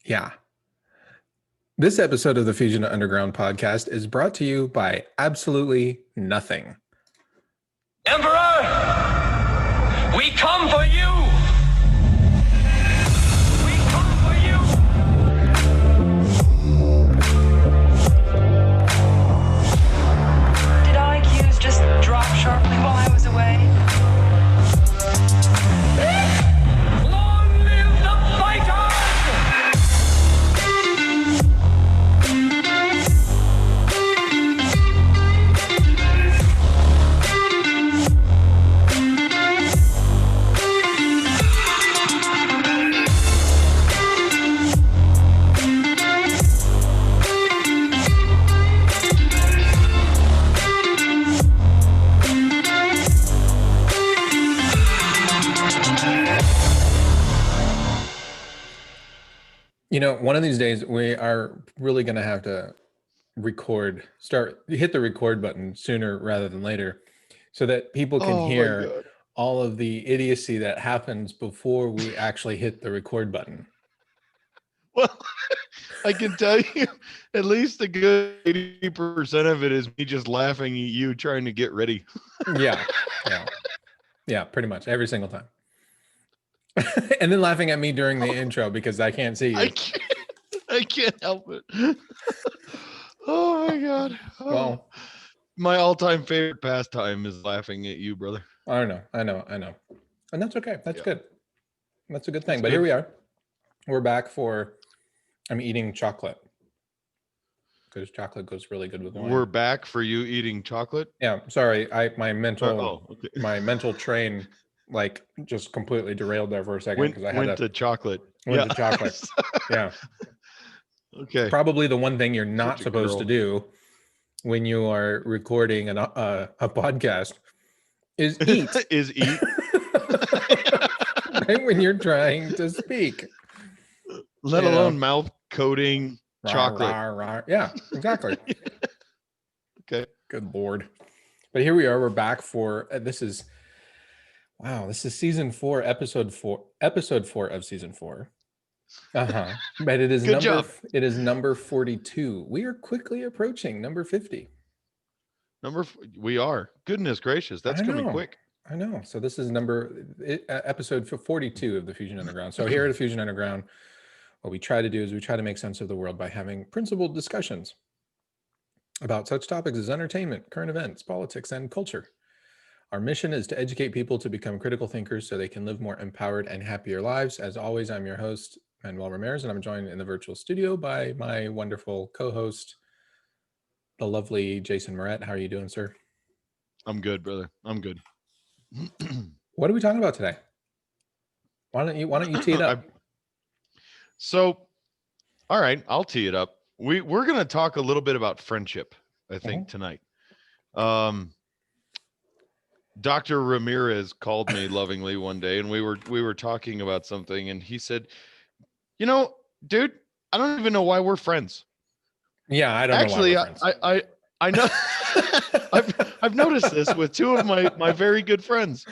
Yeah. This episode of the Fusion Underground podcast is brought to you by absolutely nothing. Emperor, we come for you. We come for you. Did IQs just drop sharply while I was away? Long live the fighters! You know, one of these days we are really going to have to hit the record button sooner rather than later so that people can hear all of the idiocy that happens before we actually hit the record button. Well, I can tell you at least a good 80% of it is me just laughing at you trying to get ready. Yeah, pretty much every single time. And then laughing at me during the intro because I can't see you. I can't help it. Oh my God. Oh. Well, my all-time favorite pastime is laughing at you, brother. I know. And that's okay. That's good. That's a good thing. That's but good. Here we are. We're back I'm eating chocolate. Because chocolate goes really good with wine. We're back for you eating chocolate? Yeah, sorry. My mental okay. train like just completely derailed there for a second because I went to chocolate. To chocolate. Yeah. Okay. Probably the one thing you're not supposed to do when you are recording a podcast is eat. Right when you're trying to speak. Let alone mouth coating chocolate. Yeah, exactly. Okay. Good Lord. But here we are. We're back for this is season 4, episode 4 of season 4. But it is it is number 42. We are quickly approaching number 50. We are. Goodness gracious, that's coming quick. I know. So this is episode 42 of the Fusion Underground. So here at the Fusion Underground, what we try to do is we try to make sense of the world by having principled discussions about such topics as entertainment, current events, politics, and culture. Our mission is to educate people to become critical thinkers so they can live more empowered and happier lives. As always, I'm your host, Manuel Ramirez, and I'm joined in the virtual studio by my wonderful co-host, the lovely Jason Moret. How are you doing, sir? I'm good, brother. I'm good. What are we talking about today? Why don't you tee it up? So, all right, I'll tee it up. We're going to talk a little bit about friendship, I think, tonight. Dr. Ramirez called me lovingly one day, and we were talking about something, and he said, "You know, dude, I don't even know why we're friends." Yeah, I don't know why we're friends. I know. I've noticed this with two of my very good friends,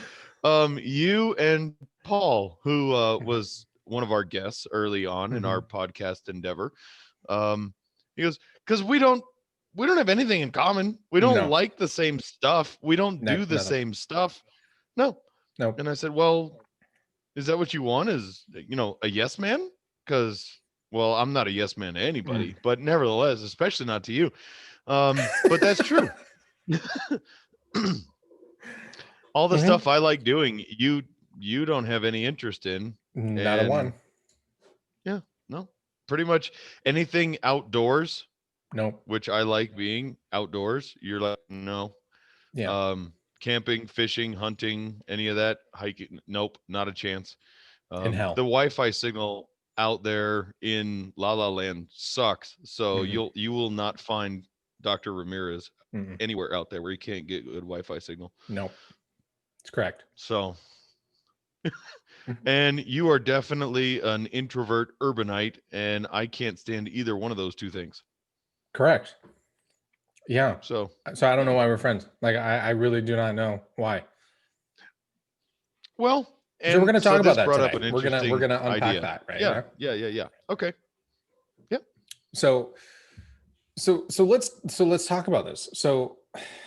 you and Paul, who was one of our guests early on in our podcast endeavor. He goes, because we don't have anything in common. We don't like the same stuff. We don't do the same stuff. No. And I said, well, is that what you want? Is, a yes man? Because, well, I'm not a yes man to anybody, but nevertheless, especially not to you. But that's true. All the stuff I like doing, you don't have any interest in. Not a one. Yeah, no. Pretty much anything outdoors. No. Which I like being outdoors. You're like, no. Yeah. Camping, fishing, hunting, any of that, hiking. Nope, not a chance. In hell. The Wi-Fi signal out there in La La Land sucks. So you will not find Dr. Ramirez anywhere out there where you can't get good Wi-Fi signal. No, it's correct. So, and you are definitely an introvert urbanite, and I can't stand either one of those two things. Correct. Yeah. So I don't know why we're friends. Like, I really do not know why. Well, so we're going to talk about that today. We're We're going to unpack that, right? Yeah. Okay. So let's talk about this. So,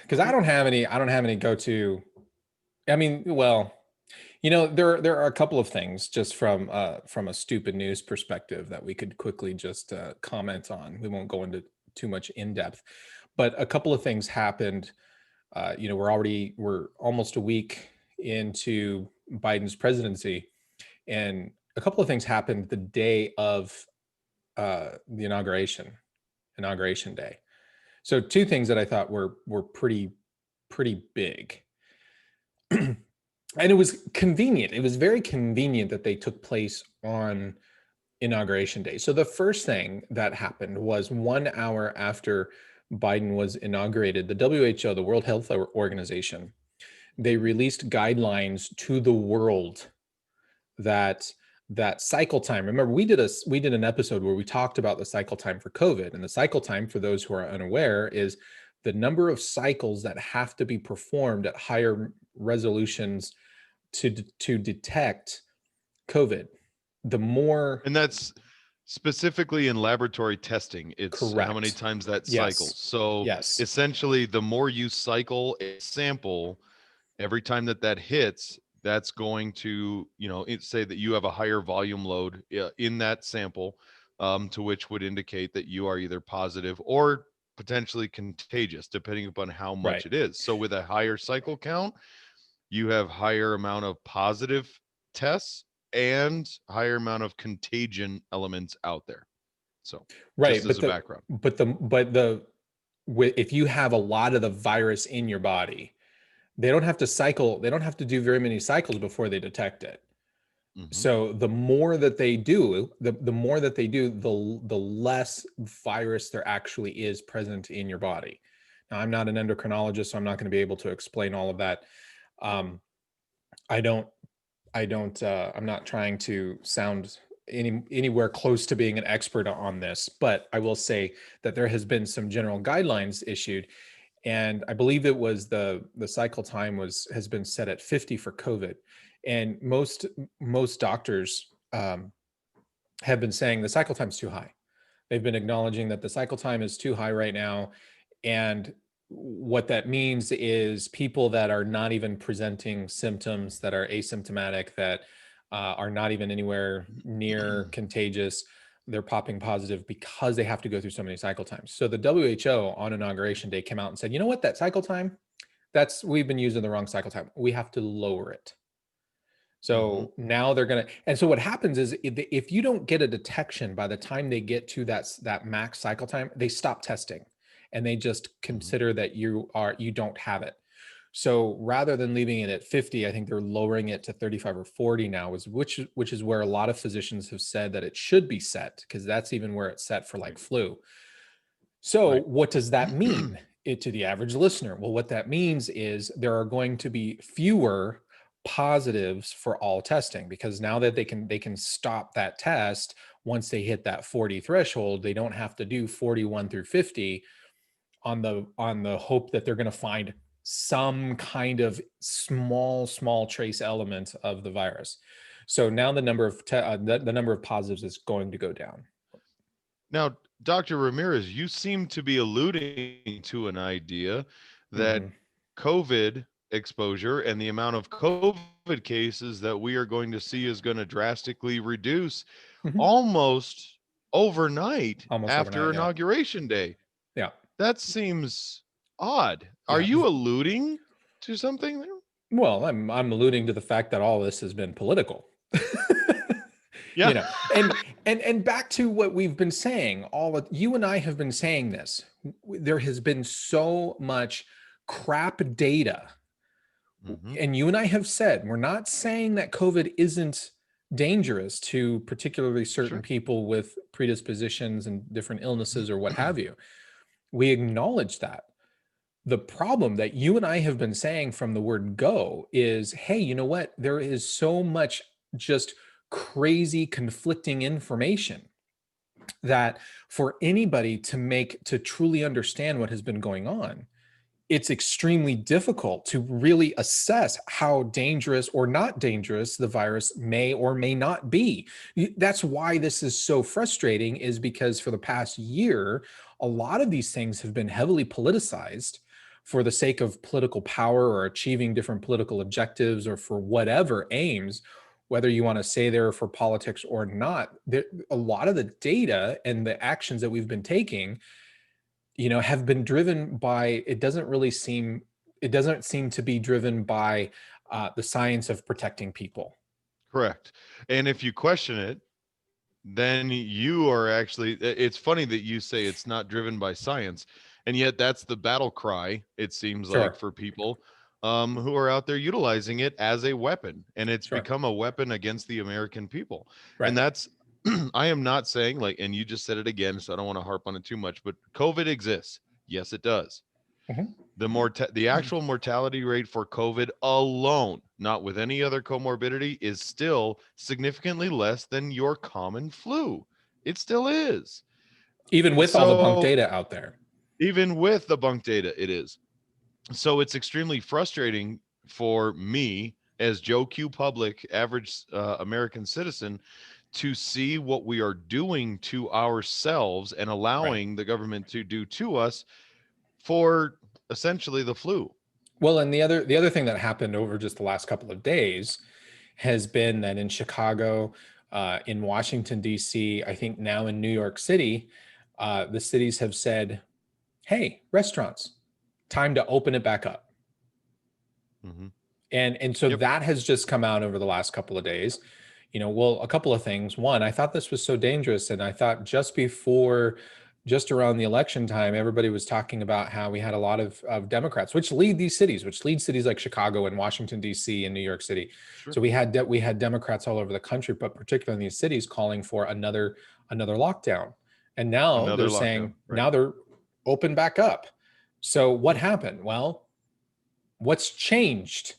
because I don't have any go-to. I mean, well, there are a couple of things just from a stupid news perspective that we could quickly just comment on. We won't go into too much in depth, but a couple of things happened. We're almost a week into Biden's presidency, and a couple of things happened the day of the inauguration day. So two things that I thought were pretty big. And it was convenient. It was very convenient that they took place on inauguration day. So the first thing that happened was 1 hour after Biden was inaugurated, the WHO, the World Health Organization, they released guidelines to the world that cycle time. Remember, we did an episode where we talked about the cycle time for COVID, and the cycle time, for those who are unaware, is the number of cycles that have to be performed at higher resolutions to detect COVID. The more, And that's specifically in laboratory testing. It's how many correct. times that Yes. cycles. So Yes. essentially, the more you cycle a sample, every time that hits, that's going to, say that you have a higher volume load in that sample, to which would indicate that you are either positive or potentially contagious, depending upon how much Right. it is. So with a higher cycle count, you have higher amount of positive tests and higher amount of contagion elements out there. So Right. just as a background. If you have a lot of the virus in your body, they don't have to do very many cycles before they detect it. Mhm. So the more that they do, the less virus there actually is present in your body. Now, I'm not an endocrinologist, so I'm not going to be able to explain all of that. I'm not trying to sound anywhere close to being an expert on this, but I will say that there has been some general guidelines issued, and I believe it was the cycle time has been set at 50 for COVID, and most doctors have been saying the cycle time is too high. They've been acknowledging that the cycle time is too high right now, and what that means is people that are not even presenting symptoms, that are asymptomatic, that are not even anywhere near contagious, they're popping positive because they have to go through so many cycle times. So the WHO on inauguration day came out and said, you know what, that cycle time, we've been using the wrong cycle time. We have to lower it. So now they're going to, and so what happens is if you don't get a detection by the time they get to that max cycle time, they stop testing and they just consider that you don't have it. So rather than leaving it at 50, I think they're lowering it to 35 or 40 now, which is where a lot of physicians have said that it should be set, because that's even where it's set for like flu. So what does that mean to the average listener? Well, what that means is there are going to be fewer positives for all testing, because now that they can stop that test once they hit that 40 threshold, they don't have to do 41 through 50 on the hope that they're going to find some kind of small trace element of the virus. So now the number of positives is going to go down. Now, Dr. Ramirez, you seem to be alluding to an idea that COVID exposure and the amount of COVID cases that we are going to see is going to drastically reduce almost overnight after inauguration day. Yeah. That seems odd. Are you alluding to something there? Well, I'm alluding to the fact that all this has been political. Yeah. And back to what we've been saying, you and I have been saying this. There has been so much crap data. And you and I have said, we're not saying that COVID isn't dangerous to particularly certain people with predispositions and different illnesses or what have you. We acknowledge that. The problem that you and I have been saying from the word go is, hey, you know what? There is so much just crazy conflicting information that for anybody to truly understand what has been going on, it's extremely difficult to really assess how dangerous or not dangerous the virus may or may not be. That's why this is so frustrating, is because for the past year, a lot of these things have been heavily politicized for the sake of political power or achieving different political objectives or for whatever aims, whether you want to say they're for politics or not. A lot of the data and the actions that we've been taking, have been driven by, it doesn't seem to be driven by the science of protecting people. Correct. And if you question it, then you are actually, it's funny that you say it's not driven by science, and yet that's the battle cry, it seems like, Sure. for people who are out there utilizing it as a weapon, and it's Sure. become a weapon against the American people. Right. And that's I am not saying, like, and you just said it again, so I don't want to harp on it too much, but COVID exists. Yes, it does. Mhm. The actual mortality rate for COVID alone, not with any other comorbidity, is still significantly less than your common flu. It still is. Even with all the bunk So data out there. even with the bunk data, it is. So it's extremely frustrating for me as Joe Q Public, average American citizen, to see what we are doing to ourselves and allowing the government to do to us for essentially the flu. Well, and the other thing that happened over just the last couple of days has been that in Chicago, in Washington, D.C., I think now in New York City, the cities have said, hey, restaurants, time to open it back up. Mm-hmm. And so that has just come out over the last couple of days. Well, a couple of things. One, I thought this was so dangerous. And I thought just around the election time, everybody was talking about how we had a lot of Democrats, which lead cities like Chicago and Washington, D.C. and New York City. Sure. So we had Democrats all over the country, but particularly in these cities, calling for another lockdown. And now they're saying, now they're open back up. So what happened? Well, what's changed?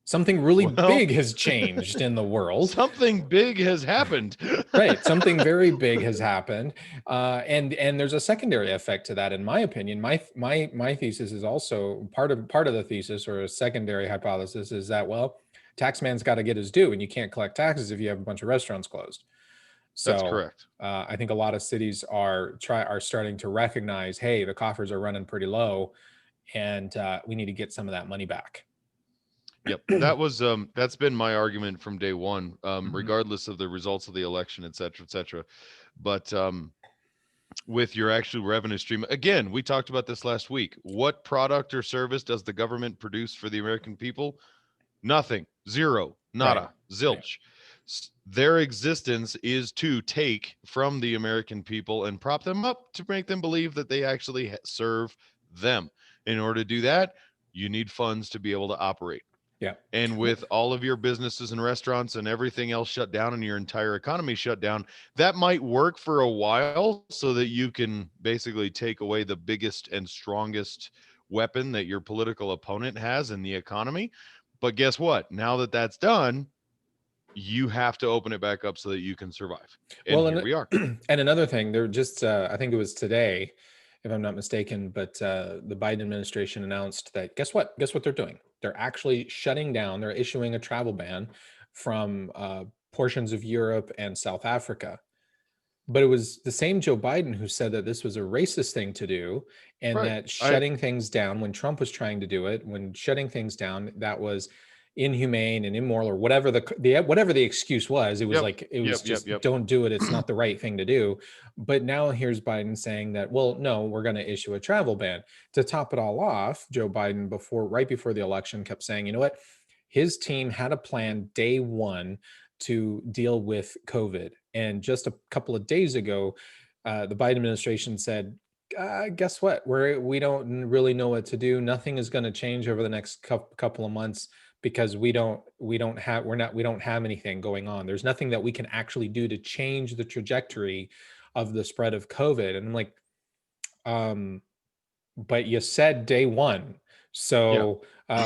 Something really big has changed in the world. Something big has happened. Right. Something very big has happened. And there's a secondary effect to that, in my opinion. My thesis is also part of the thesis, or a secondary hypothesis, is that, well, taxman's got to get his due, and you can't collect taxes if you have a bunch of restaurants closed. So that's correct. I think a lot of cities are starting to recognize, hey, the coffers are running pretty low, and we need to get some of that money back. Yep, that's been my argument from day one, regardless of the results of the election, et cetera. But with your actual revenue stream, again, we talked about this last week. What product or service does the government produce for the American people? Nothing, zero, nada, zilch. Their existence is to take from the American people and prop them up to make them believe that they actually serve them. In order to do that, you need funds to be able to operate. Yeah. And with all of your businesses and restaurants and everything else shut down and your entire economy shut down, that might work for a while so that you can basically take away the biggest and strongest weapon that your political opponent has in the economy. But guess what? Now that that's done, you have to open it back up so that you can survive. And here we are. And another thing, they're just, I think it was today, if I'm not mistaken, but the Biden administration announced that, guess what they're doing? They're actually shutting down, they're issuing a travel ban from portions of Europe and South Africa. But it was the same Joe Biden who said that this was a racist thing to do, and that shutting things down when Trump was trying to do it, when shutting things down, that was inhumane and immoral, or whatever the excuse was. It was don't do it. It's not the right thing to do. But now here's Biden saying that, well, no, we're going to issue a travel ban. To top it all off, Joe Biden, right before the election, kept saying, you know what? His team had a plan day one to deal with COVID. And just a couple of days ago, the Biden administration said, guess what? We don't really know what to do. Nothing is going to change over the next couple of months, because we don't have anything going on. There's nothing that we can actually do to change the trajectory of the spread of COVID. And I'm like, but you said day one. So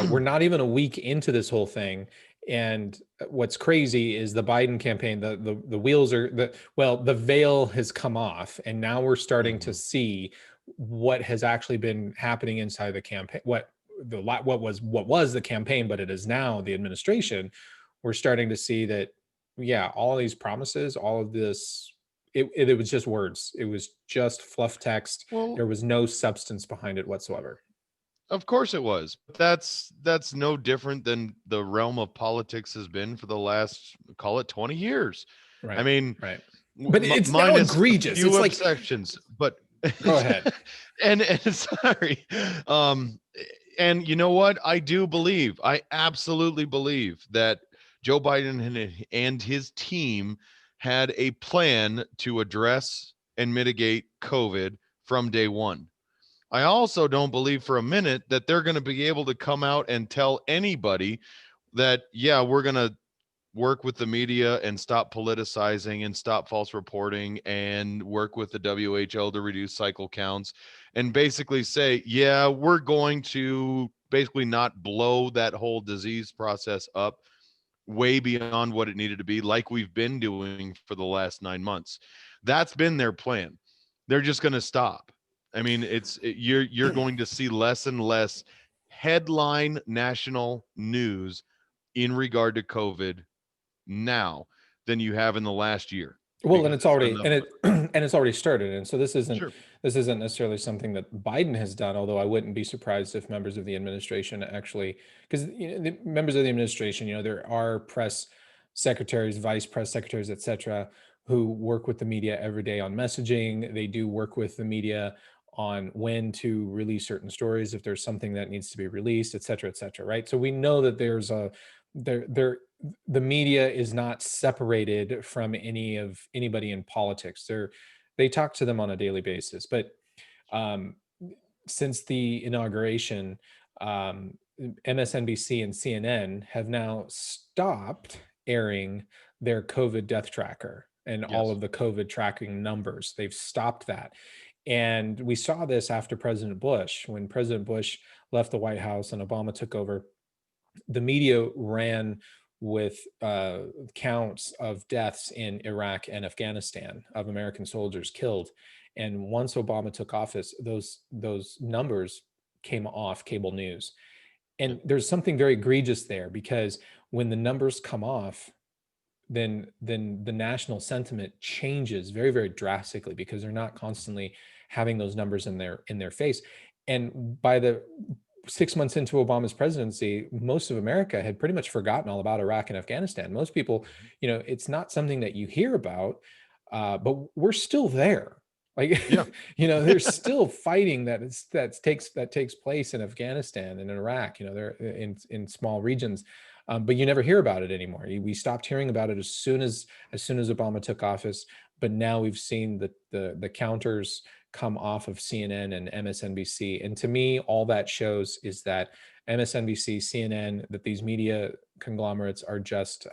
we're not even a week into this whole thing. And what's crazy is the Biden campaign, the wheels are, the veil has come off, and now we're starting to see what has actually been happening inside the campaign, what was the campaign, but it is now the administration. We're starting to see that, yeah, all these promises, all of this, it was just words. It was just fluff text. Well, There was no substance behind it whatsoever. of course it was. That's no different than the realm of politics has been for the last, call it, 20 years. I Right. mean, Right. But it's now minus a egregious. few It's like, exceptions, but go ahead. and sorry. And you know what? I absolutely believe that Joe Biden and his team had a plan to address and mitigate COVID from day one. I also don't believe for a minute that they're going to be able to come out and tell anybody that, yeah, we're going to work with the media and stop politicizing and stop false reporting and work with the WHO to reduce cycle counts and basically say, yeah, we're going to basically not blow that whole disease process up way beyond what it needed to be, like we've been doing for the last 9 months. That's been their plan. They're just going to stop. I mean, you're going to see less and less headline national news in regard to COVID now than you have in the last year. Well, and Because it's it's already, enough and of it and it's already started. And so Sure. this isn't necessarily something that Biden has done, although I wouldn't be surprised if members of the administration actually, because the members of the administration, there are press secretaries, vice press secretaries, etc., who work with the media every day on messaging. They do work with the media on when to release certain stories, if there's something that needs to be released, et cetera, right? So we know that there's a there the media is not separated from anybody in politics. They talk to them on a daily basis. But um, since the inauguration, MSNBC and CNN have now stopped airing their COVID death tracker and all Yes. of the COVID tracking numbers. They've stopped that. And we saw this after President Bush. When President Bush left the White House and Obama took over, the media ran with counts of deaths in Iraq and Afghanistan of American soldiers killed. And once Obama took office, those numbers came off cable news. And there's something very egregious there, because when the numbers come off, then the national sentiment changes very, very drastically, because they're not constantly having those numbers in their face. And by the 6 months into Obama's presidency, most of America had pretty much forgotten all about Iraq and Afghanistan. Most people, it's not something that you hear about, but we're still there. Like, Yeah. there's still fighting that takes place in Afghanistan and in Iraq. They're in small regions, but you never hear about it anymore. We stopped hearing about it as soon as Obama took office. But now we've seen the counters come off of CNN and MSNBC. And to me, all that shows is that MSNBC, CNN, that these media conglomerates are just,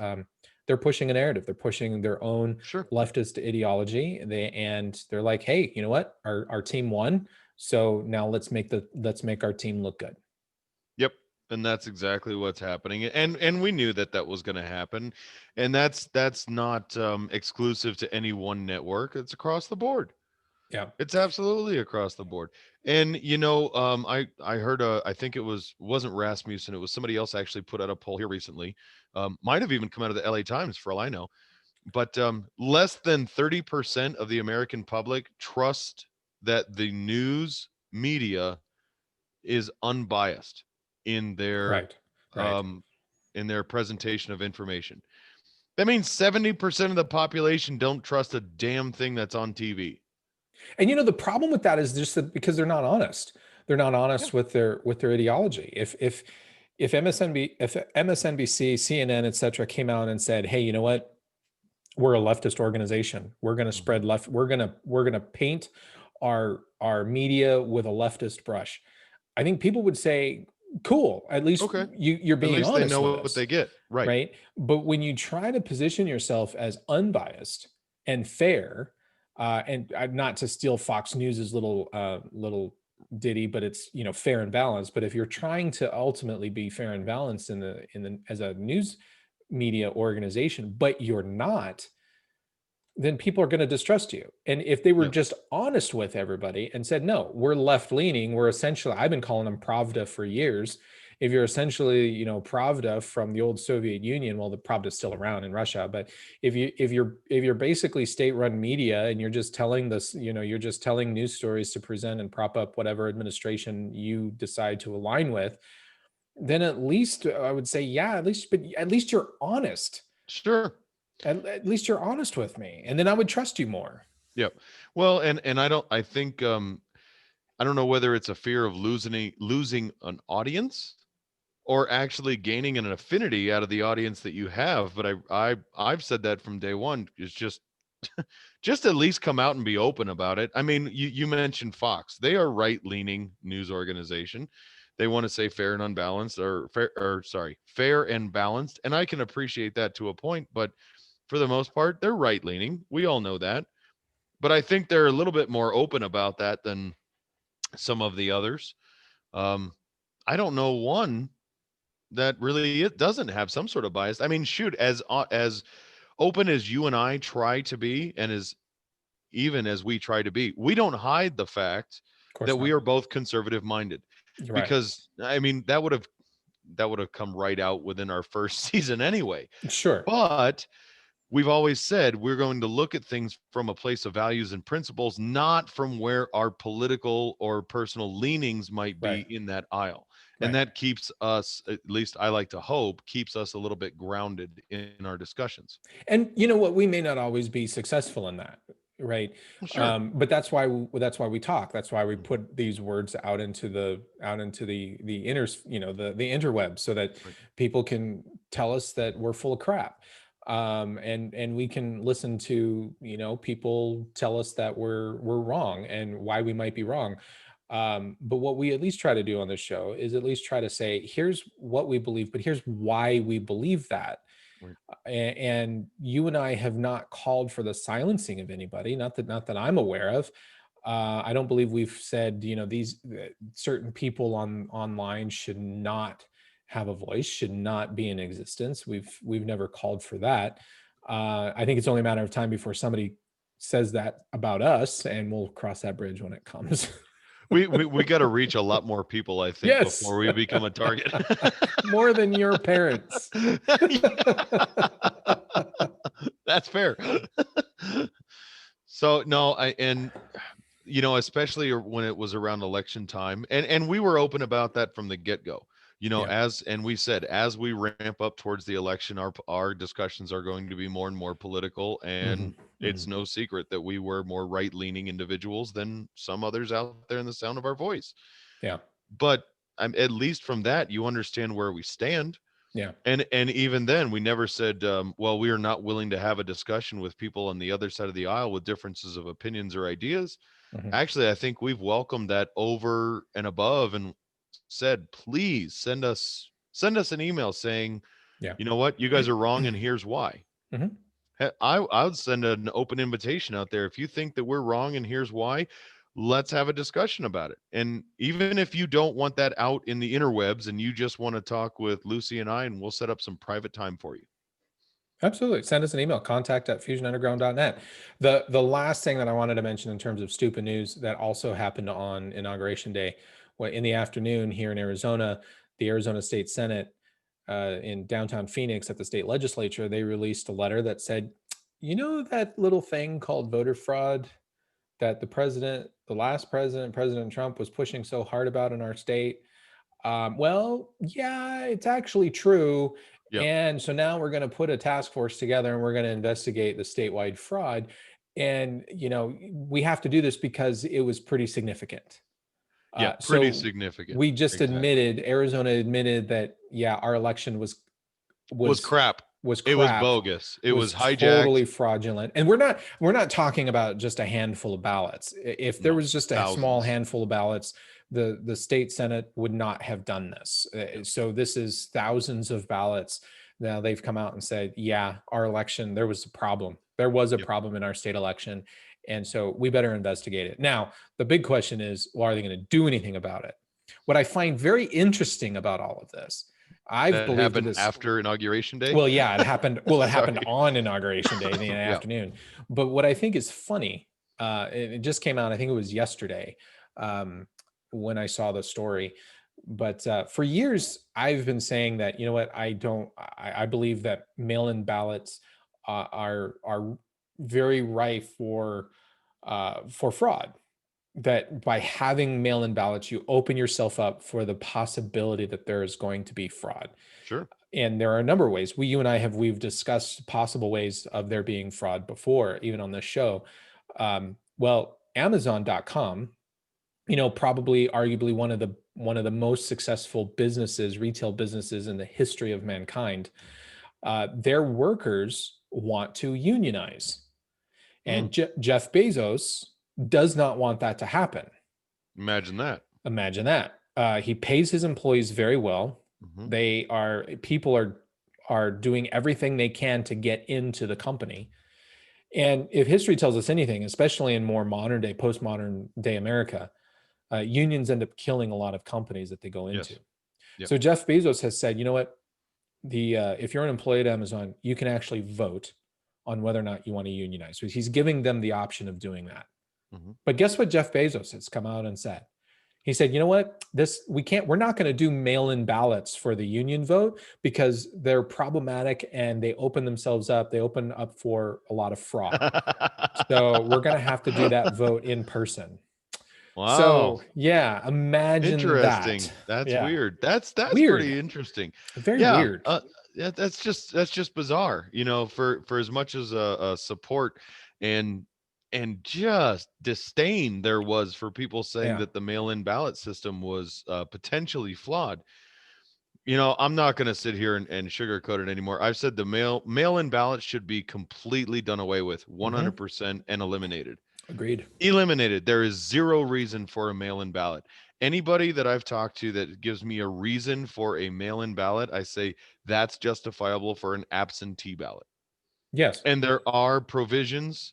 they're pushing a narrative. They're pushing their own Sure. leftist ideology. They're like, hey, you know what? Our team won. So now let's make our team look good. Yep. And that's exactly what's happening. And we knew that was going to happen. And that's not exclusive to any one network. It's across the board. Yeah. It's absolutely across the board. And I heard I think wasn't Rasmussen, it was somebody else actually put out a poll here recently. Might have even come out of the LA Times for all I know. But less than 30% of the American public trust that the news media is unbiased in their Right. in their presentation of information. That means 70% of the population don't trust a damn thing that's on TV. And the problem with that is just that because they're not honest. They're not honest with their ideology. If MSNBC, CNN, et cetera, came out and said, hey, you know what? We're a leftist organization. We're going to spread left. We're going to paint our media with a leftist brush. I think people would say, cool, at least Okay. you're being honest. At least they know with what us. they get. Right. But when you try to position yourself as unbiased and fair, and not to steal Fox News's little ditty, but it's fair and balanced. But if you're trying to ultimately be fair and balanced in the as a news media organization, but you're not, then people are going to distrust you. And if they were Yeah. just honest with everybody and said, no, we're left leaning, we're essentially, I've been calling them Pravda for years. If you're essentially, Pravda from the old Soviet Union, well, the Pravda is still around in Russia, but if you're basically state-run media and you're just telling this, you're just telling news stories to present and prop up whatever administration you decide to align with, then at least I would say, yeah, at least you're honest. Sure. At least you're honest with me, and then I would trust you more. Yep. Well, and I think I don't know whether it's a fear of losing an audience or actually gaining an affinity out of the audience that you have. But I've said that from day one, is just at least come out and be open about it. I mean, you mentioned Fox. They are right-leaning news organization. They want to say fair and unbalanced, fair and balanced. And I can appreciate that to a point, but for the most part, they're right-leaning. We all know that. But I think they're a little bit more open about that than some of the others. I don't know one that really it doesn't have some sort of bias. I mean, shoot, as open as you and I try to be, and even as we try to be, we don't hide the fact that we are both conservative minded. Right. Because I mean, that would have come right out within our first season anyway. Sure. But we've always said we're going to look at things from a place of values and principles, not from where our political or personal leanings might be Right. in that aisle. And Right. that keeps us, at least I like to hope, keeps us a little bit grounded in our discussions. And you know what? We may not always be successful in that, right? Sure. But that's why we talk. That's why we put these words out into the interwebs, so that Right. people can tell us that we're full of crap. And we can listen to, people tell us that we're wrong and why we might be wrong. But what we at least try to do on this show is at least try to say, here's what we believe, but here's why we believe that. Right. And you and I have not called for the silencing of anybody, not that I'm aware of. I don't believe we've said, these certain people online should not have a voice, should not be in existence. We've never called for that. I think it's only a matter of time before somebody says that about us, and we'll cross that bridge when it comes. We got to reach a lot more people, I think, Yes. before we become a target. More than your parents. That's fair. So no, especially when it was around election time, and we were open about that from the get-go. Yeah. And we said, as we ramp up towards the election, our discussions are going to be more and more political, and it's no secret that we were more right-leaning individuals than some others out there in the sound of our voice. Yeah. But at least from that, you understand where we stand. Yeah. And even then, we never said, well, we are not willing to have a discussion with people on the other side of the aisle with differences of opinions or ideas. Actually, I think we've welcomed that over and above, and said, please send us an email saying, Yeah. you know what, you guys are wrong, and here's why. I would send an open invitation out there. If you think that we're wrong and here's why, let's have a discussion about it. And even if you don't want that out in the interwebs and you just want to talk with Lucy and I, and we'll set up some private time for you. Absolutely. Send us an email, contact@fusionunderground.net. The last thing that I wanted to mention in terms of stupid news that also happened on Inauguration Day, in the afternoon here in Arizona, the Arizona State Senate in downtown Phoenix at the state legislature, they released a letter that said, that little thing called voter fraud that the last president, President Trump, was pushing so hard about in our state. Well, yeah, it's actually true. Yep. And so now we're going to put a task force together and we're going to investigate the statewide fraud. And, we have to do this because it was pretty significant. Yeah, pretty significant. We just Arizona admitted that, yeah, our election was crap. It was bogus. It was hijacked. Totally fraudulent. And we're not talking about just a handful of ballots. If there was just a small handful of ballots, the state Senate would not have done this. So this is thousands of ballots. Now they've come out and said, yeah, our election, there was a problem. There was a problem in our state election. And so we better investigate it. Now, the big question is, well, are they going to do anything about it? What I find very interesting about all of this I've that believed happened this. after inauguration day? Well, yeah, it happened. Well, it happened Sorry. on inauguration day in the Yeah. afternoon. But what I think is funny, it just came out. I think it was yesterday um, when I saw the story. But for years, I've been saying that you know what I don't. I believe that mail-in ballots are very rife for fraud. That by having mail-in ballots, you open yourself up for the possibility that there is going to be fraud. Sure. And there are a number of ways you and I we've discussed possible ways of there being fraud before, even on this show. Well, Amazon.com, probably arguably one of the most successful businesses, retail businesses in the history of mankind. Their workers want to unionize, Mm, and Jeff Bezos does not want that to happen. imagine that. Imagine that. He pays his employees very well. Hmm. People are doing everything they can to get into the company. And if history tells us anything, especially in more modern day, postmodern day America, unions end up killing a lot of companies that they go into. Yes. Yep. So Jeff Bezos has said, you know what? If you're an employee at Amazon, you can actually vote on whether or not you want to unionize. So he's giving them the option of doing that. Hmm. But guess what Jeff Bezos has come out and said? He said, you know what? We're not going to do mail-in ballots for the union vote because they're problematic and they open up for a lot of fraud. So we're going to have to do that vote in person. Wow. So yeah, imagine Interesting. that. That's Yeah. weird. That's Weird. pretty interesting. Very Yeah. weird. Yeah, that's just bizarre. For as much as support and just disdain there was for people saying Yeah. that the mail-in ballot system was potentially flawed. I'm not going to sit here and sugarcoat it anymore. I've said the mail-in ballots should be completely done away with, 100% and eliminated. Agreed. Eliminated. There is zero reason for a mail-in ballot. Anybody that I've talked to that gives me a reason for a mail-in ballot, I say that's justifiable for an absentee ballot. Yes. And there are provisions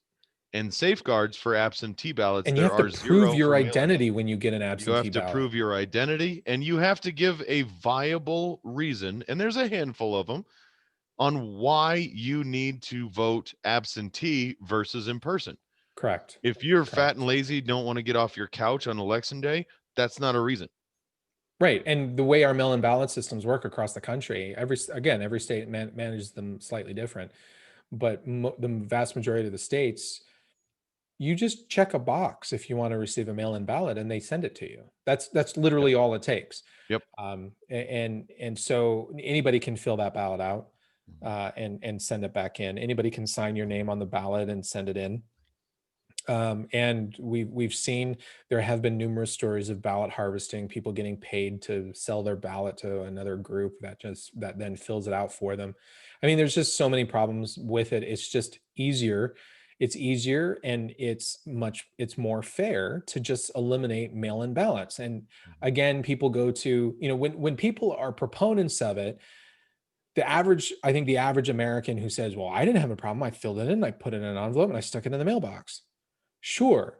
and safeguards for absentee ballots. And you There have to are prove zero your for mail-ins. identity when you get an You absentee have to ballot. prove your identity, and you have to give a viable reason, and there's a handful of them, on why you need to vote absentee versus in person. Correct. If you're Correct. fat and lazy, don't want to get off your couch on election day, that's not a reason. Right. And the way our mail-in ballot systems work across the country, every state manages them slightly different. But the vast majority of the states, you just check a box if you want to receive a mail-in ballot, and they send it to you. That's Yep. literally all it takes. Yep. And so anybody can fill that ballot out Mhm. and send it back in. Anybody can sign your name on the ballot and send it in. And we've seen there have been numerous stories of ballot harvesting, people getting paid to sell their ballot to another group that then fills it out for them. I mean, there's just so many problems with it. It's just easier. It's easier and it's more fair to just eliminate mail-in ballots. And Mhm. again, people go to, when people are proponents of it, I think the average American who says, well, I didn't have a problem. I filled it in, I put it in an envelope and I stuck it in the mailbox. Sure.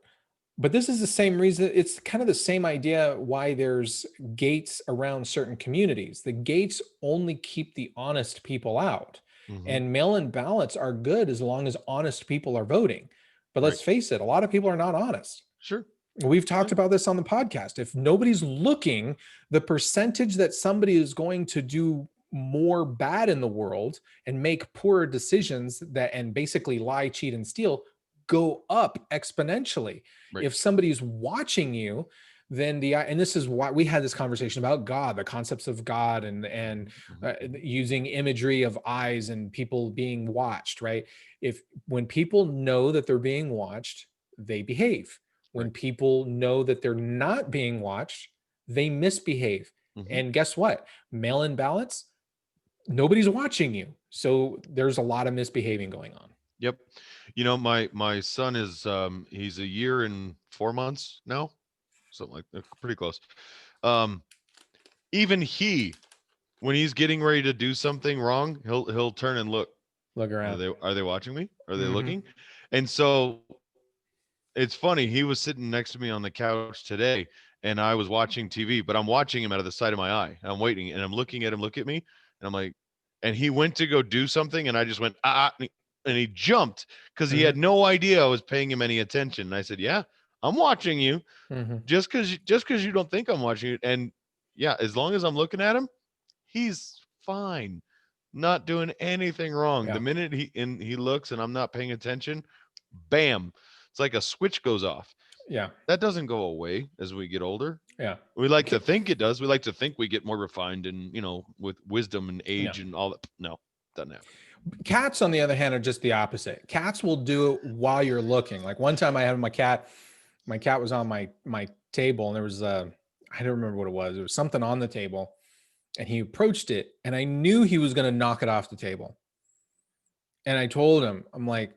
But this is the same reason. It's kind of the same idea why there's gates around certain communities. The gates only keep the honest people out. Mhm. And mail-in ballots are good as long as honest people are voting. But Right. let's face it, a lot of people are not honest. Sure. We've talked Yeah. about this on the podcast. If nobody's looking, the percentage that somebody is going to do more bad in the world and make poorer decisions and basically lie, cheat, and steal go up exponentially. Right. If somebody's watching you, then and this is why we had this conversation about God, the concepts of God, and Mhm. using imagery of eyes and people being watched, right? When people know that they're being watched, they behave. When Right. people know that they're not being watched, they misbehave. Mhm. And guess what? Mail-in ballots, nobody's watching you. So there's a lot of misbehaving going on. Yep. My son is he's a year and 4 months now, something like that, pretty close. Um, even when he's getting ready to do something wrong, he'll turn and look. Look Are around. they watching me? Are they Mhm. looking? And so it's funny. He was sitting next to me on the couch today, and I was watching TV, but I'm watching him out of the side of my eye. I'm waiting, and I'm looking at him look at me, and I'm like, and he went to go do something, and I just went, and he jumped because he had no idea I was paying him any attention. And I said, yeah, I'm watching you. Just because you don't think I'm watching you. And yeah, as long as I'm looking at him, he's fine, not doing anything wrong. Yeah. The minute he looks and I'm not paying attention, bam, it's like a switch goes off. Yeah. That doesn't go away as we get older. Yeah. We like to think it does. We like to think we get more refined and, with wisdom and age and all that. No, doesn't happen. Cats, on the other hand, are just the opposite. Cats will do it while you're looking. Like one time I had my cat was on my table, and there was I don't remember what it was. It was something on the table, and he approached it, and I knew he was going to knock it off the table. And I told him, I'm like,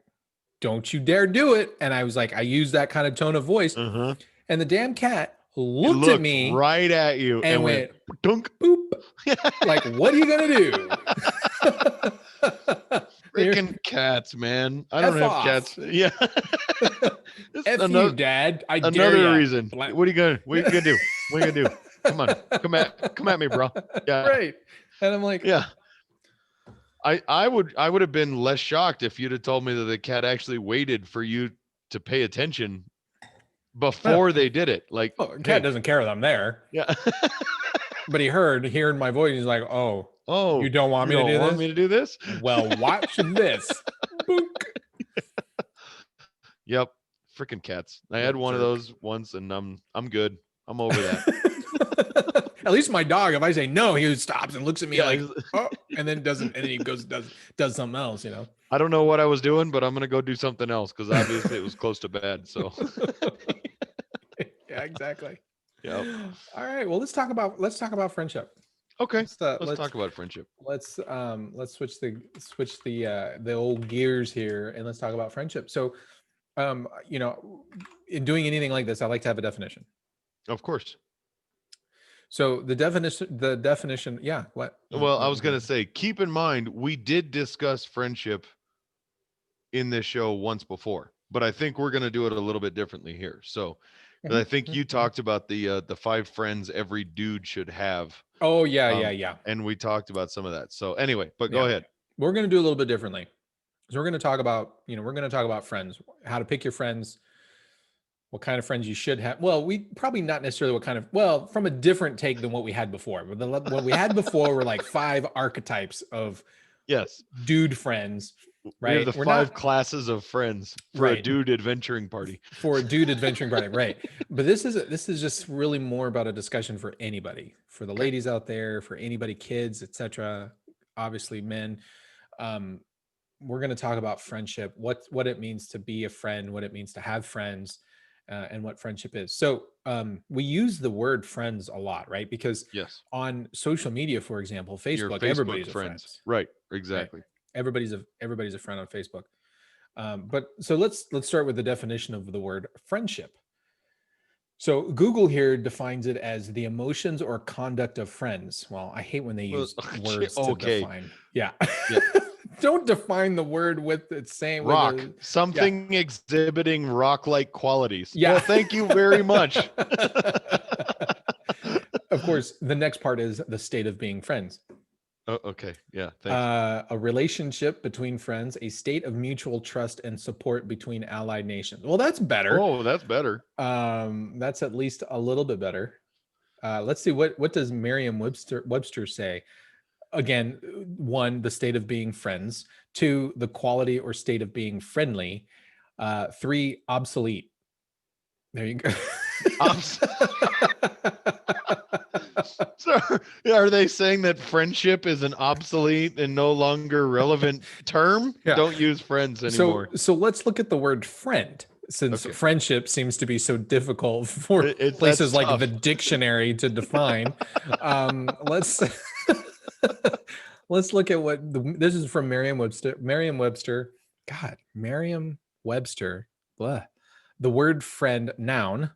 don't you dare do it. And I was like, I used that kind of tone of voice. And the damn cat looked at me right at you and went dunk, boop. Like, what are you going to do? Freaking cats, man. I don't have cats. Yeah. F you, Dad. I dare another ya. reason. What are you gonna do? What are you gonna do? Come on. Come at me, bro. Yeah. Right. And I'm like, yeah. I would have been less shocked if you'd have told me that the cat actually waited for you to pay attention before they did it. Like, oh, cat doesn't care that I'm there. Yeah. But he heard my voice. He's like, oh, you don't want me to do this? Well, watch this. Book. Yep. Freaking cats. I had one of those once, and I'm good. I'm over that. At least my dog, if I say no, he stops and looks at me like, oh, and then does something else, I don't know what I was doing, but I'm gonna go do something else because obviously it was close to bad. So yeah, exactly. Yeah. All right. Well, let's talk about friendship. Okay. Let's talk about friendship. Let's switch the old gears here, and let's talk about friendship. So, in doing anything like this, I like to have a definition. Of course. So the definition, yeah. What? Well, I was going to say, keep in mind, we did discuss friendship in this show once before, but I think we're going to do it a little bit differently here. So I think you talked about the 5 friends every dude should have. Oh, yeah. And we talked about some of that. So anyway, but go ahead. We're going to do a little bit differently. So we're going to talk about, friends, how to pick your friends, what kind of friends you should have. Well, we probably not necessarily from a different take than what we had before. But what we had before were like 5 archetypes of dude friends, right? We have the 5 classes of friends for a dude adventuring party. Right. But this is just really more about a discussion for anybody, for the ladies out there, for anybody, kids, etc. Obviously, men. We're going to talk about friendship, what it means to be a friend, what it means to have friends. And what friendship is. So we use the word friends a lot, right? Because on social media, for example, Facebook, everybody's a friend. Right. Exactly. Right? Everybody's a friend on Facebook. But so let's start with the definition of the word friendship. So Google here defines it as the emotions or conduct of friends. Well, I hate when they use words to define. Yeah. Don't define the word with its same rock. Something exhibiting rock-like qualities. Yeah. Well, thank you very much. Of course, the next part is the state of being friends. Oh, okay. Yeah. Thanks. A relationship between friends, a state of mutual trust and support between allied nations. Well, that's better. Oh, that's better. That's at least a little bit better. Let's see what does Merriam-Webster say. Again, 1, the state of being friends. 2, the quality or state of being friendly. 3, obsolete. There you go. So are they saying that friendship is an obsolete and no longer relevant term? Yeah. Don't use friends anymore. So let's look at the word friend, since friendship seems to be so difficult for places like the dictionary to define. Let's look at this is from Merriam-Webster. Merriam-Webster. Blah. The word friend, noun.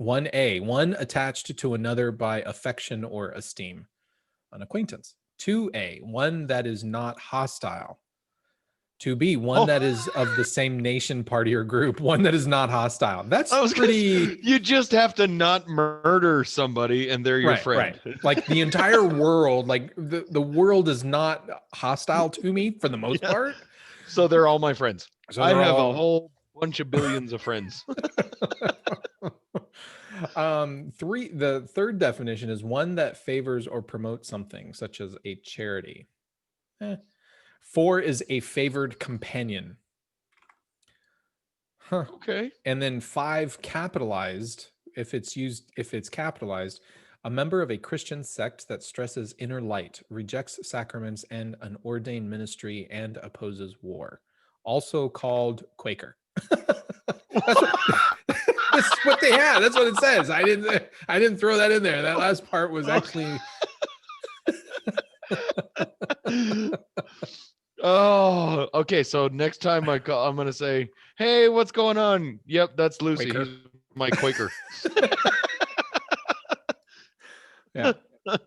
1A, one attached to another by affection or esteem, an acquaintance. 2A, one that is not hostile. To be one Oh. that is of the same nation, party, or group, one that is not hostile. That's I was gonna pretty say, you just have to not murder somebody and they're your friend. right. Like the entire world, like the world is not hostile to me for the most Yeah. part. So they're all my friends. So I they're have all a whole bunch of billions of friends. the third definition is one that favors or promotes something, such as a charity. 4 is a favored companion. Huh. Okay. And then 5 capitalized, if it's capitalized, a member of a Christian sect that stresses inner light, rejects sacraments and an ordained ministry, and opposes war. Also called Quaker. That's what they had. That's what it says. I didn't throw that in there. That last part was actually Oh, okay. So next time I call, I'm gonna say, "Hey, what's going on?" Yep, that's Lucy. Quaker. He's my Quaker. Yeah. All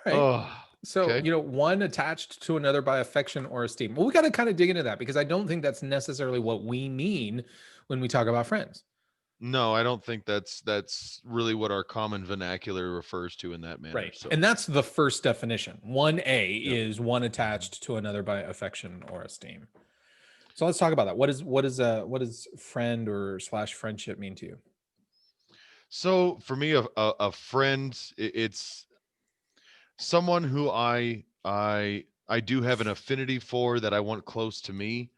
right. Oh, So, okay. one attached to another by affection or esteem. Well, we got to kind of dig into that because I don't think that's necessarily what we mean when we talk about friends. No, I don't think that's really what our common vernacular refers to in that manner. Right. So And that's the first definition. 1A Yep. is one attached to another by affection or esteem. So let's talk about that. What does friend or / friendship mean to you? So for me, a friend, it's someone who I do have an affinity for, that I want close to me,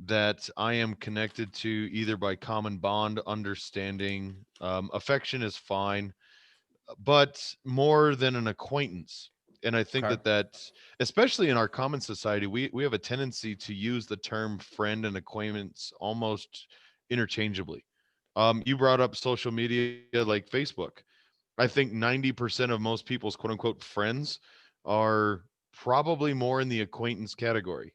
that I am connected to either by common bond, understanding. Affection is fine, but more than an acquaintance. And I think Okay. that especially in our common society, we have a tendency to use the term friend and acquaintance almost interchangeably. You brought up social media like Facebook. I think 90% of most people's quote unquote friends are probably more in the acquaintance category.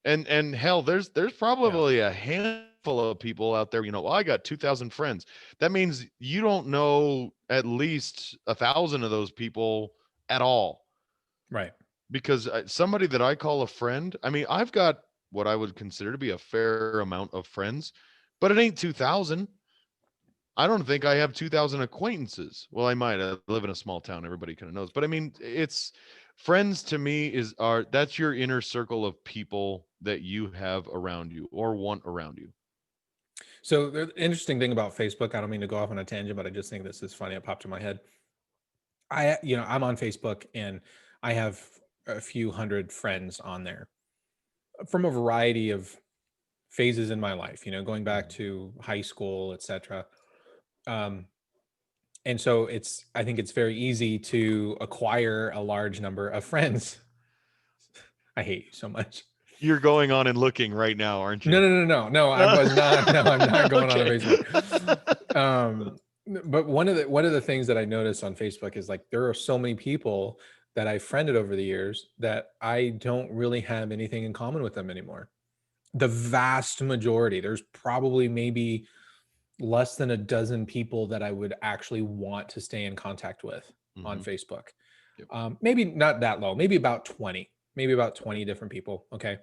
And hell, there's Yeah. probably a handful of people out there, well, I got 2,000 friends. That means you don't know at least 1,000 of those people at all. Right. Because somebody that I call a friend, I mean, I've got what I would consider to be a fair amount of friends, but it ain't 2,000. I don't think I have 2,000 acquaintances. Well, I might. I live in a small town. Everybody kind of knows. But I mean, it's friends to me that's your inner circle of people that you have around you or want around you. So the interesting thing about Facebook, I don't mean to go off on a tangent, but I just think this is funny. It popped in my head. I'm on Facebook and I have a few hundred friends on there from a variety of phases in my life, going back to high school, etc. Um, and so I think it's very easy to acquire a large number of friends. I hate you so much. You're going on and looking right now, aren't you? No, I was not. No, I'm not going on a Okay. Facebook. But one of the things that I noticed on Facebook is like there are so many people that I friended over the years that I don't really have anything in common with them anymore. The vast majority, there's probably maybe less than a dozen people that I would actually want to stay in contact with on Mhm. Facebook. Yep. Maybe not that low, maybe about 20 different people. Okay.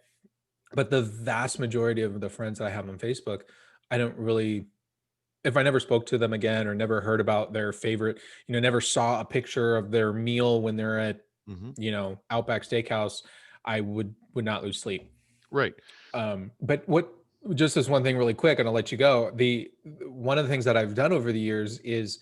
But the vast majority of the friends that I have on Facebook, I don't really, if I never spoke to them again or never heard about their favorite, never saw a picture of their meal when they're at, Mhm. Outback Steakhouse, I would not lose sleep. Right. But just this one thing really quick, and I'll let you go. One of the things that I've done over the years is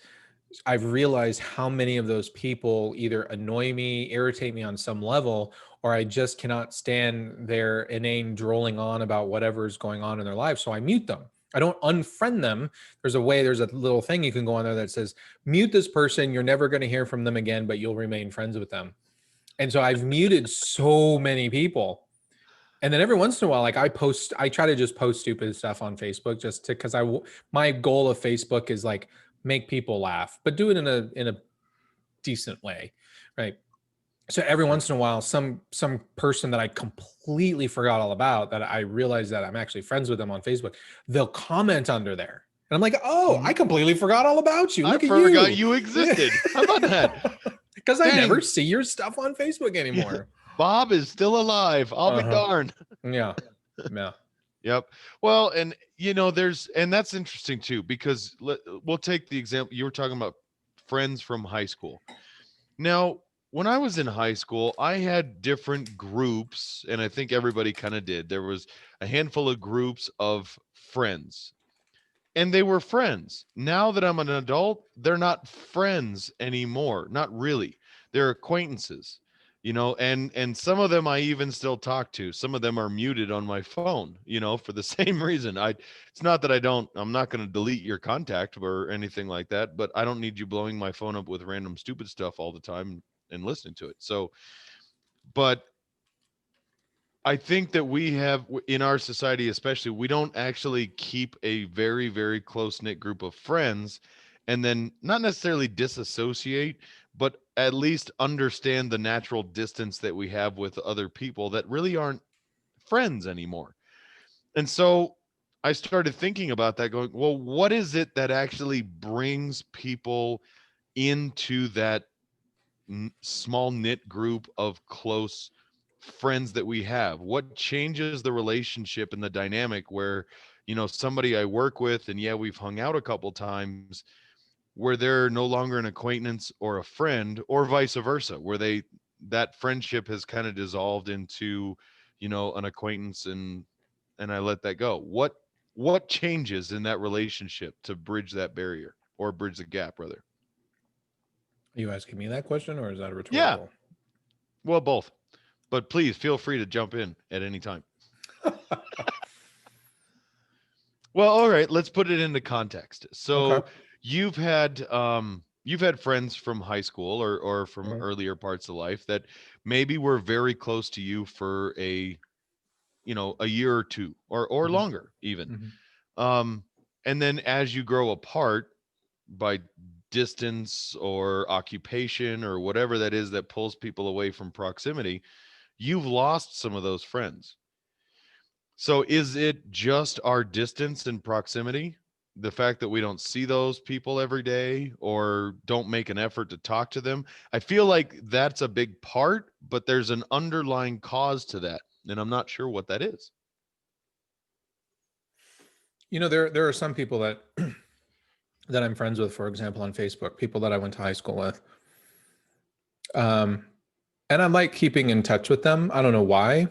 I've realized how many of those people either annoy me, irritate me on some level, or I just cannot stand their inane drolling on about whatever is going on in their life. So I mute them. I don't unfriend them. There's a little thing you can go on there that says, mute this person. You're never going to hear from them again, but you'll remain friends with them. And so I've muted so many people. And then every once in a while, like I try to just post stupid stuff on Facebook because my goal of Facebook is like make people laugh, but do it in a decent way. Right. So every once in a while, some person that I completely forgot all about, that I realize that I'm actually friends with them on Facebook, they'll comment under there. And I'm like, oh, I completely forgot all about you. Look I at forgot you existed. How about that? Because I Dang. never see your stuff on Facebook anymore. Bob is still alive. I'll be Uh-huh. darned. Yeah. Yeah. Yep. Well, and and that's interesting too, because we'll take the example you were talking about, friends from high school. Now, when I was in high school, I had different groups, and I think everybody kind of did. There was a handful of groups of friends, and they were friends. Now that I'm an adult, they're not friends anymore. Not really. They're acquaintances. And some of them I even still talk to. Some of them are muted on my phone, for the same reason. It's not that I'm not going to delete your contact or anything like that, but I don't need you blowing my phone up with random stupid stuff all the time and listening to it. So, but I think that we have in our society, especially, we don't actually keep a very, very close knit group of friends and then not necessarily disassociate, but at least understand the natural distance that we have with other people that really aren't friends anymore. And so I started thinking about that, going, well, what is it that actually brings people into that small knit group of close friends that we have? What changes the relationship and the dynamic where, somebody I work with, and yeah, we've hung out a couple times, where they're no longer an acquaintance or a friend, or vice versa, where that friendship has kind of dissolved into, an acquaintance, and I let that go. What changes in that relationship to bridge that barrier, or bridge the gap, rather? Are you asking me that question, or is that a Yeah, rhetorical? well, both. But please feel free to jump in at any time. Well, all right, let's put it into context. Okay. So you've had friends from high school or from Mhm. earlier parts of life that maybe were very close to you for a year or two, or Mhm. longer even. Mhm. Um and then as you grow apart by distance or occupation or whatever that is that pulls people away from proximity, you've lost some of those friends. So is it just our distance and proximity? The fact that we don't see those people every day or don't make an effort to talk to them? I feel like that's a big part, but there's an underlying cause to that. And I'm not sure what that is. There are some people that that I'm friends with, for example, on Facebook, people that I went to high school with. Um, and I like keeping in touch with them. I don't know why.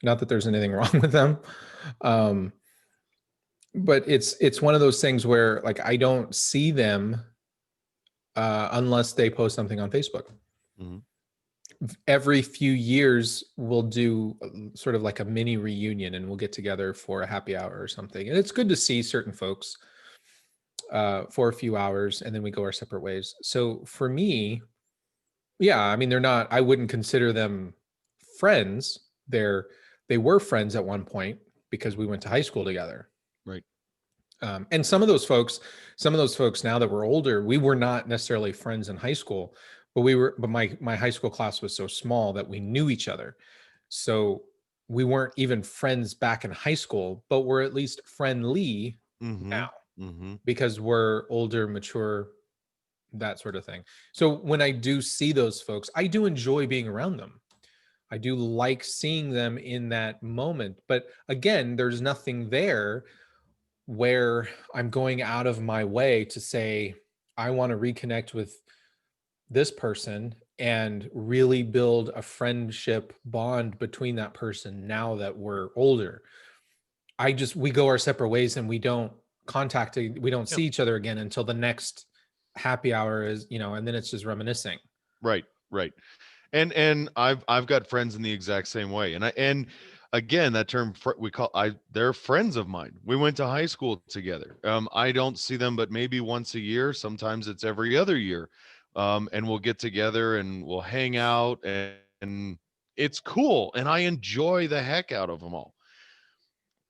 Not that there's anything wrong with them. Um, but it's one of those things where like I don't see them unless they post something on Facebook. Mhm. Every few years, we'll do sort of like a mini reunion, and we'll get together for a happy hour or something. And it's good to see certain folks for a few hours, and then we go our separate ways. So for me, yeah, I mean, they're not. I wouldn't consider them friends. They were friends at one point because we went to high school together. Right. And some of those folks now that we're older, we were not necessarily friends in high school, but we were. But my high school class was so small that we knew each other, so we weren't even friends back in high school, but we're at least friendly now Mhm. Mhm. because we're older, mature, that sort of thing. So when I do see those folks, I do enjoy being around them. I do like seeing them in that moment. But again, there's nothing there where I'm going out of my way to say, I want to reconnect with this person and really build a friendship bond between that person now that we're older. We go our separate ways and we don't Yep. see each other again until the next happy hour is, and then it's just reminiscing. Right. Right. And I've got friends in the exact same way. And again, that term they're friends of mine. We went to high school together. I don't see them but maybe once a year. Sometimes it's every other year. And we'll get together and we'll hang out, and it's cool, and I enjoy the heck out of them all.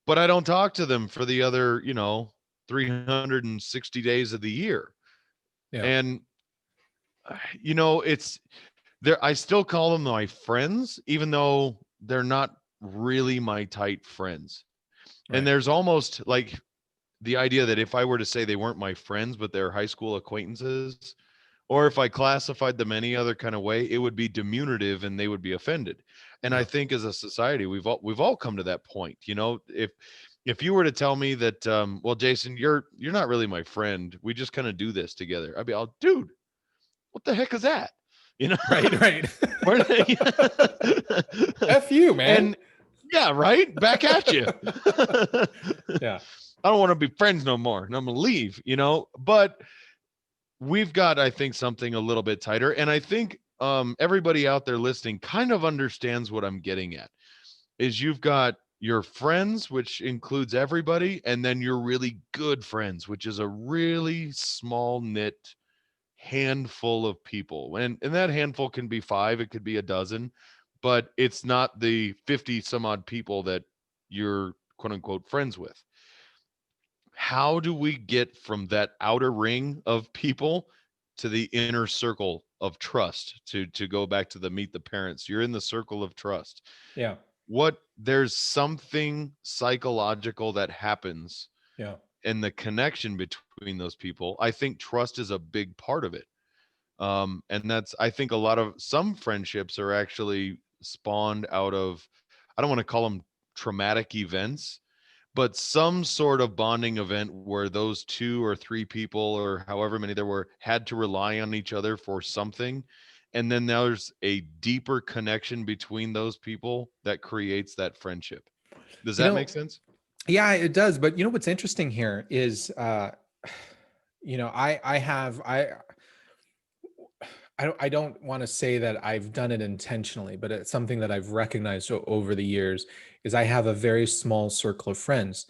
But I don't talk to them for the other, 360 days of the year. Yeah. And it's there, I still call them my friends, even though they're not really my tight friends. And Right. there's almost like the idea that if I were to say they weren't my friends, but they're high school acquaintances, Or if I classified them any other kind of way, it would be diminutive and they would be offended. And I Yeah. think as a society, we've all come to that point. You know, if you were to tell me that, well, Jason, you're not really my friend. We just kind of do this together. I'd be all, dude, what the heck is that? You know, Right, right. Where they- F you, man. and yeah, right. Back at you. Yeah. I don't want to be friends no more. And I'm gonna leave, you know. But we've got, I think, something a little bit tighter. And I think everybody out there listening kind of understands what I'm getting at. Is you've got your friends, which includes everybody, and then your really good friends, which is a really small knit handful of people. And that handful can be 5, it could be a dozen, but it's not the 50 some odd people that you're quote unquote friends with. How do we get from that outer ring of people to the inner circle of trust? To go back to the meet the parents, you're in the circle of trust. Yeah. What There's something psychological that happens Yeah. in the connection between those people. I think trust is a big part of it. And that's, I think a lot of some friendships are actually spawned out of, I don't want to call them traumatic events, but some sort of bonding event where those 2 or 3 people or however many there were had to rely on each other for something. And then there's a deeper connection between those people that creates that friendship. Does You that know, make sense? yeah, it does. But you know what's interesting here is, you know, I don't want to say that I've done it intentionally, but it's something that I've recognized over the years is I have a very small circle of friends.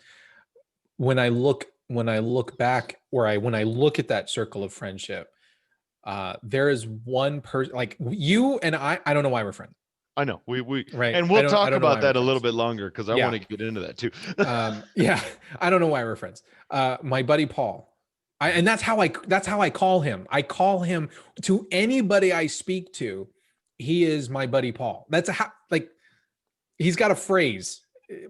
When I look back, when I look at that circle of friendship, there is one person like you and I don't know why we're friends, I know right? and we'll I talk don't know about why we're that a little friends. bit longer because I Yeah. want to get into that too. Yeah, I don't know why we're friends. My buddy Paul, and that's how I call him. I call him to anybody I speak to. He is my buddy Paul. That's how, like, he's got a phrase.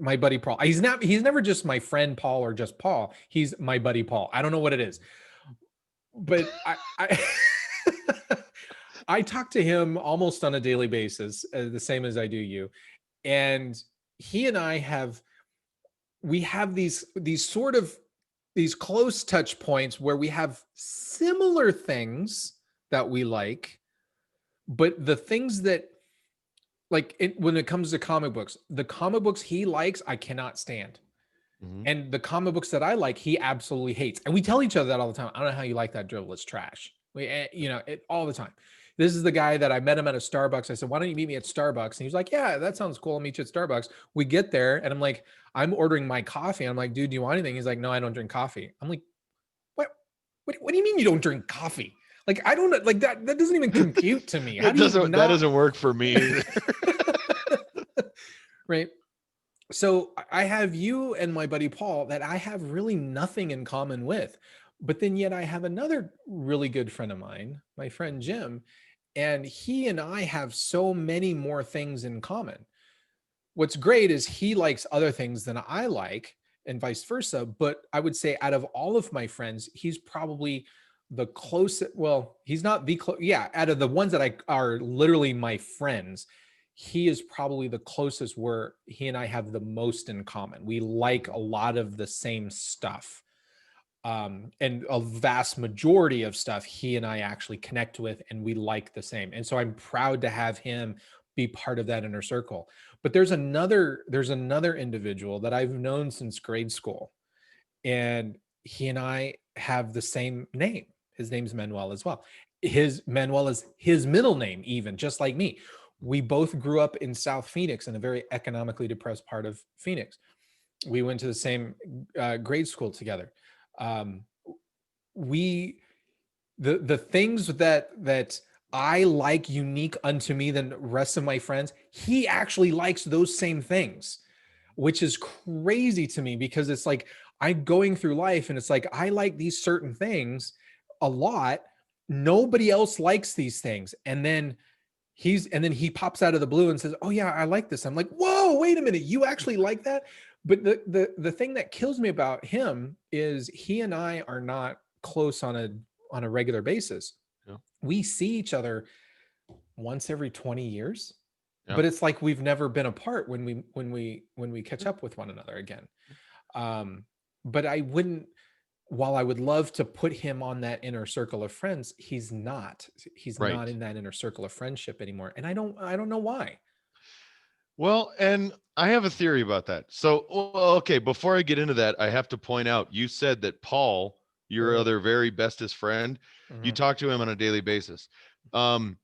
My buddy Paul. He's never just my friend Paul or just Paul. He's my buddy Paul. I don't know what it is, but I I talk to him almost on a daily basis, the same as I do you, and he and I we have these close touch points where we have similar things that we like, but the things that when it comes to comic books, the comic books he likes I cannot stand, Mhm. and the comic books that I like he absolutely hates, and we tell each other that all the time. I don't know how you like that dribble, it's trash. You know it all the time. This is the guy that I met him at a Starbucks. I said, why don't you meet me at Starbucks? And he was like, yeah, that sounds cool, I'll meet you at Starbucks. We get there and I'm ordering my coffee. I'm like, dude, do you want anything? He's like, no, I don't drink coffee. I'm like, what do you mean you don't drink coffee? Like, I don't like that doesn't even compute to me. How do you That not? doesn't work for me either. Right. So I have you and my buddy Paul that I have really nothing in common with, but then yet I have another really good friend of mine, my friend Jim, and he and I have so many more things in common. What's great is he likes other things than I like and vice versa. But I would say out of all of my friends, he's probably the closest. Well, he's not the close. Yeah. Out of the ones that are literally my friends, he is probably the closest where he and I have the most in common. We like a lot of the same stuff. And a vast majority of stuff he and I actually connect with and we like the same. And so I'm proud to have him be part of that inner circle. But there's another individual that I've known since grade school, and he and I have the same name. His name's Manuel as well. Manuel is his middle name, even just like me. We both grew up in South Phoenix, in a very economically depressed part of Phoenix. We went to the same grade school together. We the things that I like unique unto me than the rest of my friends, he actually likes those same things, which is crazy to me because it's like I'm going through life and it's like I like these certain things a lot. Nobody else likes these things. And then he pops out of the blue and says, "Oh yeah, I like this." I'm like, "Whoa, wait a minute. You actually like that?" But the thing that kills me about him is he and I are not close on a regular basis. Yeah. we see each other once every 20 years, Yeah. but it's like we've never been apart when we catch up with one another again. But I wouldn't, while I would love to put him on that inner circle of friends, he's Right. not in that inner circle of friendship anymore. And I don't know why. Well, and I have a theory about that. So, okay, before I get into that, I have to point out you said that Paul, your Mhm. other very bestest friend, you Mhm. talk to him on a daily basis. Um,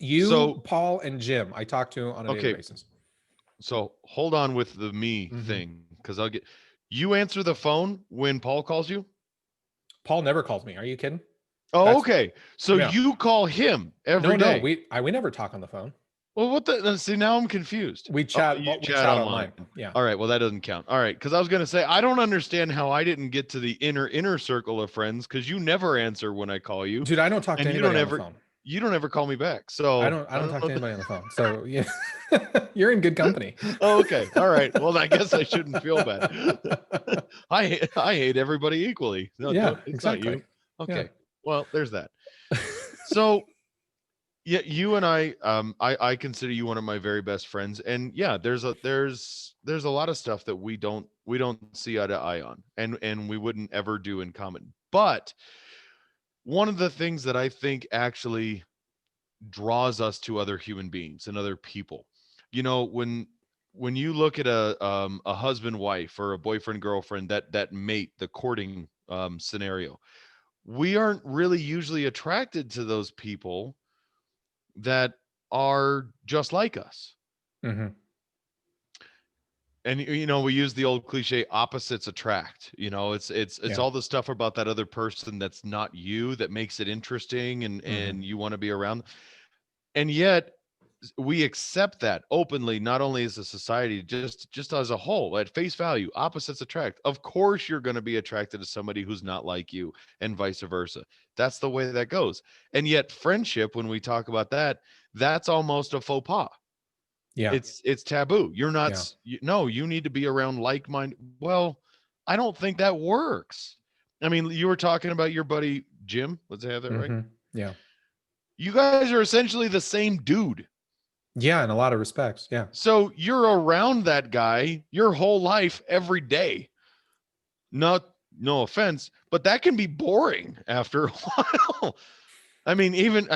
You, so Paul, and Jim, I talk to on a daily okay, basis. so hold on with the me Mhm. thing because I'll get you answer the phone when Paul calls you. Paul never calls me. Are you kidding? Oh, That's okay. So Yeah. you call him every No. day. We never talk on the phone. Well, what the see now I'm confused. We Oh, chat. you We chat chat online. online. Yeah. All right, well that doesn't count. All right, because I was gonna say I don't understand how I didn't get to the inner circle of friends because you never answer when I call you, Dude, I don't talk to and anybody on the phone. you don't ever call me back. I So don't I I don't don't talk know. to anybody on the phone. So yeah. You're in good company. Oh, okay, all right. Well, I guess I shouldn't feel bad. I hate everybody equally. No, Yeah, it's not exactly. you. Yeah. Okay, well there's that. So yeah, you and I consider you one of my very best friends, and yeah, there's a lot of stuff that we don't see eye to eye on, and we wouldn't ever do in common. But one of the things that I think actually draws us to other human beings and other people, when you look at a husband wife or a boyfriend girlfriend, that mate, the courting scenario, we aren't really usually attracted to those people that are just like us. Hmm. And we use the old cliche opposites attract. It's Yeah. all the stuff about that other person that's not you that makes it interesting and Hmm. and you want to be around. And yet we accept that openly, not only as a society, just as a whole, at face value, opposites attract. Of course you're going to be attracted to somebody who's not like you and vice versa. That's the way that goes. And yet friendship, when we talk about that, that's almost a faux pas. Yeah. It's taboo. You're not Yeah. no, you need to be around like-minded. Well, I don't think that works. I mean, you were talking about your buddy Jim. Let's have that right. Hmm. Yeah. You guys are essentially the same dude. Yeah. In a lot of respects. Yeah. So you're around that guy your whole life every day. Not no offense, but that can be boring after a while. I mean, even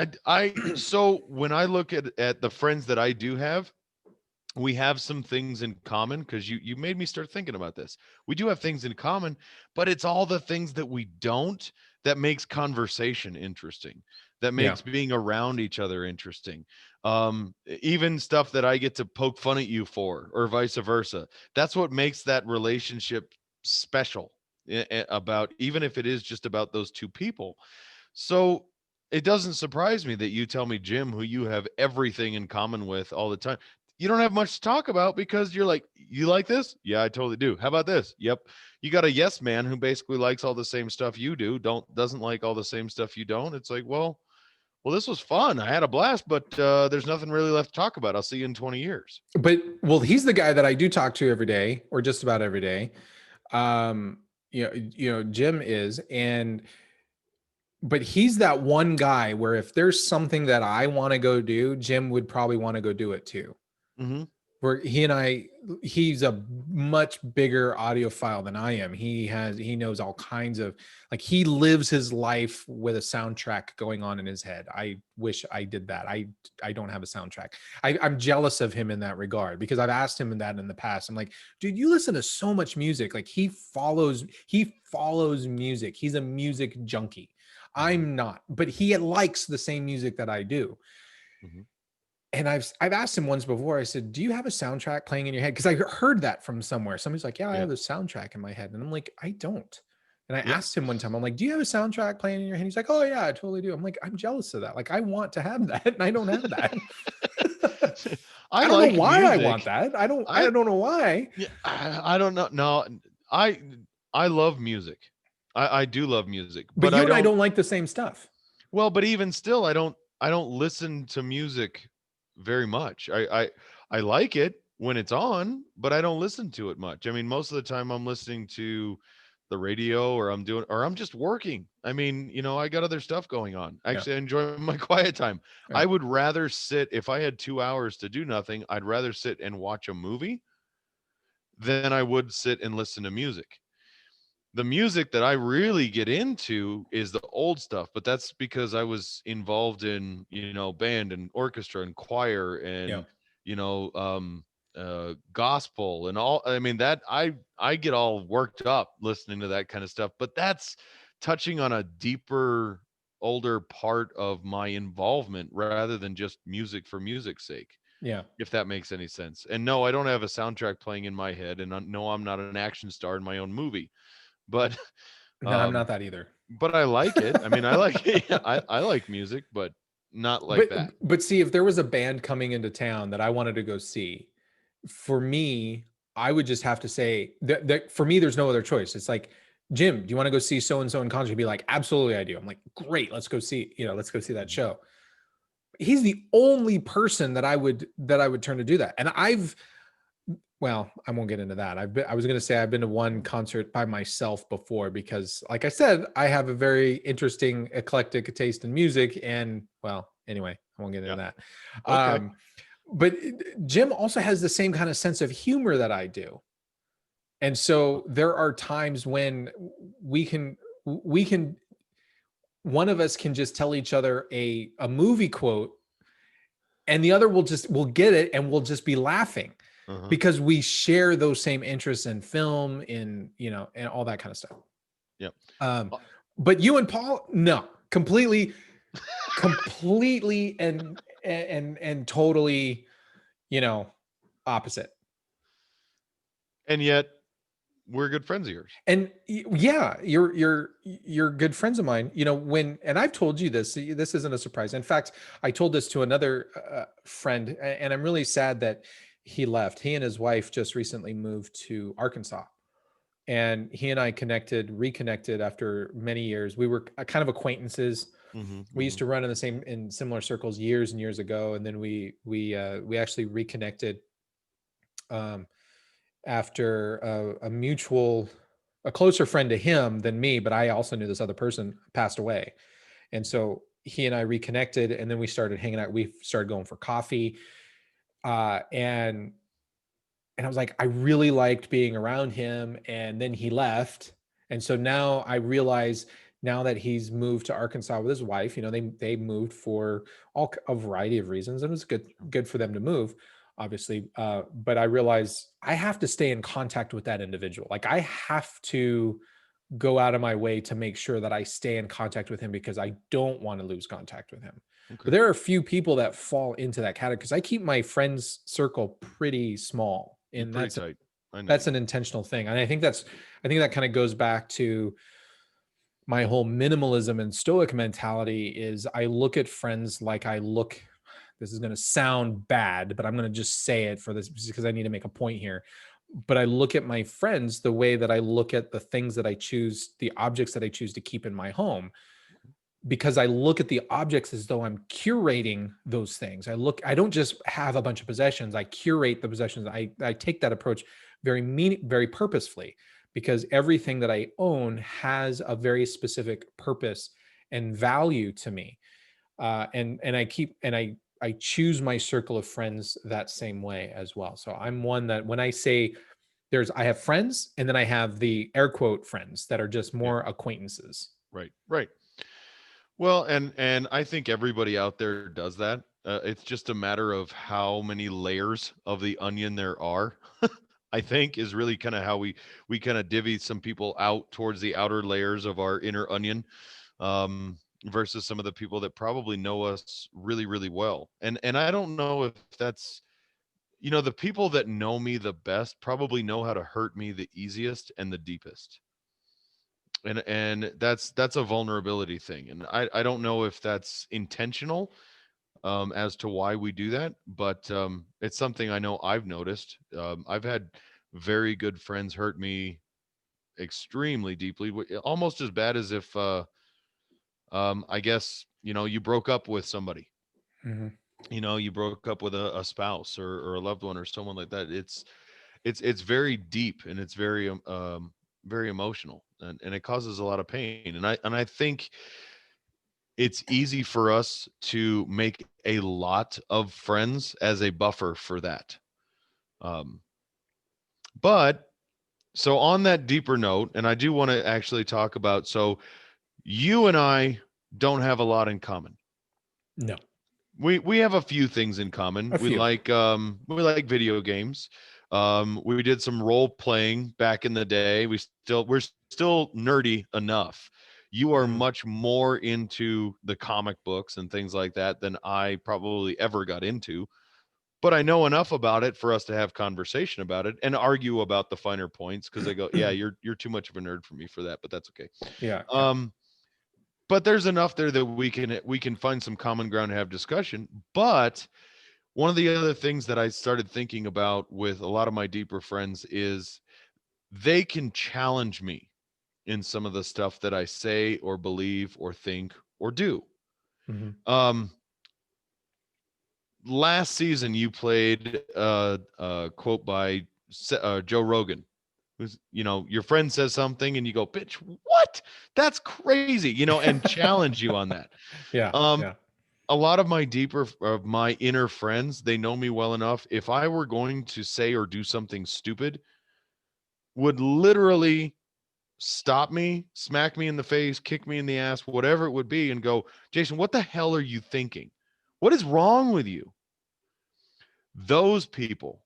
so when I look at the friends that I do have, we have some things in common because you made me start thinking about this. We do have things in common, but it's all the things that we don't that makes conversation interesting, that Yeah. makes being around each other interesting. Even stuff that I get to poke fun at you for, or vice versa. That's what makes that relationship special. About even if it is just about those two people. So it doesn't surprise me that you tell me Jim, who you have everything in common with all the time, you don't have much to talk about because you're like, you like this? Yeah, I totally do. How about this? Yep. You got a yes man who basically likes all the same stuff you do, doesn't like all the same stuff you don't. It's like, well, this was fun. I had a blast, but there's nothing really left to talk about. I'll see you in 20 years. But well, he's the guy that I do talk to every day, or just about every day. Um, Jim is, and but he's that one guy where if there's something that I want to go do, Jim would probably want to go do it too. Mm-hmm. Where he's a much bigger audiophile than I am. He knows all kinds of, like, he lives his life with a soundtrack going on in his head. I wish I did that. I don't have a soundtrack. I'm jealous of him in that regard because I've asked him that in the past. I'm like, dude, you listen to so much music. Like, he follows music. He's a music junkie. I'm not, but he likes the same music that I do. Mm-hmm. And I've asked him once before. I said, "Do you have a soundtrack playing in your head?" Because I heard that from somewhere. Somebody's like, "Yeah, I Yeah. have a soundtrack in my head," and I'm like, "I don't." And I Yeah. asked him one time, I'm like, "Do you have a soundtrack playing in your head?" He's like, "Oh yeah, I totally do." I'm like, "I'm jealous of that. Like, I want to have that, and I don't have that." I don't like know why I music. want that. I don't know why. Yeah, I don't know. No, I love music. I do love music, But but you I and I don't. don't like the same stuff. Well, but even still, I don't listen to music very much. I like it when it's on, but I don't listen to it much. I mean, most of the time I'm listening to the radio, or I'm just working. I mean, I got other stuff going on. Yeah. Actually, I enjoy my quiet time. Yeah. I would rather sit, if I had 2 hours to do nothing, I'd rather sit and watch a movie than I would sit and listen to music. The music that I really get into is the old stuff, but that's because I was involved in, band and orchestra and choir Yeah. and, you know, um, gospel and all. I mean, that I get all worked up listening to that kind of stuff, but that's touching on a deeper, older part of my involvement rather than just music for music's sake, Yeah. if that makes any sense. And no, I don't have a soundtrack playing in my head, and no, I'm not an action star in my own movie, but No, I'm not um that either. but I like it. I mean, I like it. I like music, but not like But that. but see, if there was a band coming into town that I wanted to go see, for me, I would just have to say that for me, there's no other choice. It's like, Jim, do you want to go see so and so in concert? He'd be like, absolutely, I do. I'm like, great, let's go see. Let's go see that show. He's the only person that I would turn to do that. And well, I won't get into that. I was going to say I've been to one concert by myself before because, like I said, I have a very interesting, eclectic taste in music. And well, anyway, I won't get into that. Okay. But Jim also has the same kind of sense of humor that I do. And so there are times when we can one of us can just tell each other a movie quote, and the other will get it and we'll just be laughing Uh-huh. because we share those same interests in film, and all that kind of stuff. Yep. But you and Paul, no, completely and totally, opposite. And yet we're good friends of yours. And yeah, you're good friends of mine. And I've told you this. This isn't a surprise. In fact, I told this to another friend, and I'm really sad that he left. He and his wife just recently moved to Arkansas, and he and I reconnected after many years. We were kind of acquaintances. We used to run in similar circles years and years ago, and then we actually reconnected after a closer friend to him than me, but I also knew this other person passed away. And so he and I reconnected, and then we started hanging out. We started going for coffee. And I was like, I really liked being around him. And then he left. And so now I realize, now that he's moved to Arkansas with his wife, they moved for a variety of reasons, and it was good for them to move, obviously. But I realize I have to stay in contact with that individual. Like, I have to go out of my way to make sure that I stay in contact with him because I don't want to lose contact with him. Okay. But there are a few people that fall into that category because I keep my friends circle pretty small, and Pretty tight. I know. that's an intentional thing. And I think that kind of goes back to my whole minimalism and stoic mentality. Is I look at friends like this is going to sound bad, but I'm going to just say it for this because I need to make a point here. But I look at my friends the way that I look at the things that I choose, the objects that I choose to keep in my home, because I look at the objects as though I'm curating those things. I don't just have a bunch of possessions. I curate the possessions. I take that approach very purposefully, because everything that I own has a very specific purpose and value to me. And I choose my circle of friends that same way as well. So I'm one that, when I say I have friends, and then I have the air quote friends that are just more acquaintances. Right. Well, and I think everybody out there does that. It's just a matter of how many layers of the onion there are. I think is really kind of how we kind of divvy some people out towards the outer layers of our inner onion, versus some of the people that probably know us really, really well. And I don't know if that's, the people that know me the best probably know how to hurt me the easiest and the deepest. And that's a vulnerability thing. And I don't know if that's intentional, as to why we do that, but it's something I know I've noticed. I've had very good friends hurt me extremely deeply, almost as bad as if I guess, you broke up with somebody. Mhm. You broke up with a spouse, or a loved one, or someone like that. It's very deep, and it's very very emotional, and it causes a lot of pain. And I think it's easy for us to make a lot of friends as a buffer for that. Um, but so on that deeper note, and I do want to actually talk about, so you and I don't have a lot in common. No, We have a few things in common. a few. We like video games. We did some role playing back in the day. We're still nerdy enough. You are Mhm. much more into the comic books and things like that than I probably ever got into. But I know enough about it for us to have conversation about it and argue about the finer points, because I go, yeah, you're too much of a nerd for me for that, but that's okay. Yeah, yeah. Um, but there's enough there that we can find some common ground and have discussion. But one of the other things that I started thinking about with a lot of my deeper friends is they can challenge me in some of the stuff that I say or believe or think or do. Hmm. Um, Last season you played a quote by Joe Rogan, who's, your friend says something and you go, "Bitch, what? That's crazy," and challenge you on that. Yeah, Um, yeah. a lot of my inner friends, they know me well enough. If I were going to say or do something stupid, would literally stop me, smack me in the face, kick me in the ass, whatever it would be, and go, "Jason, what the hell are you thinking? What is wrong with you?" Those people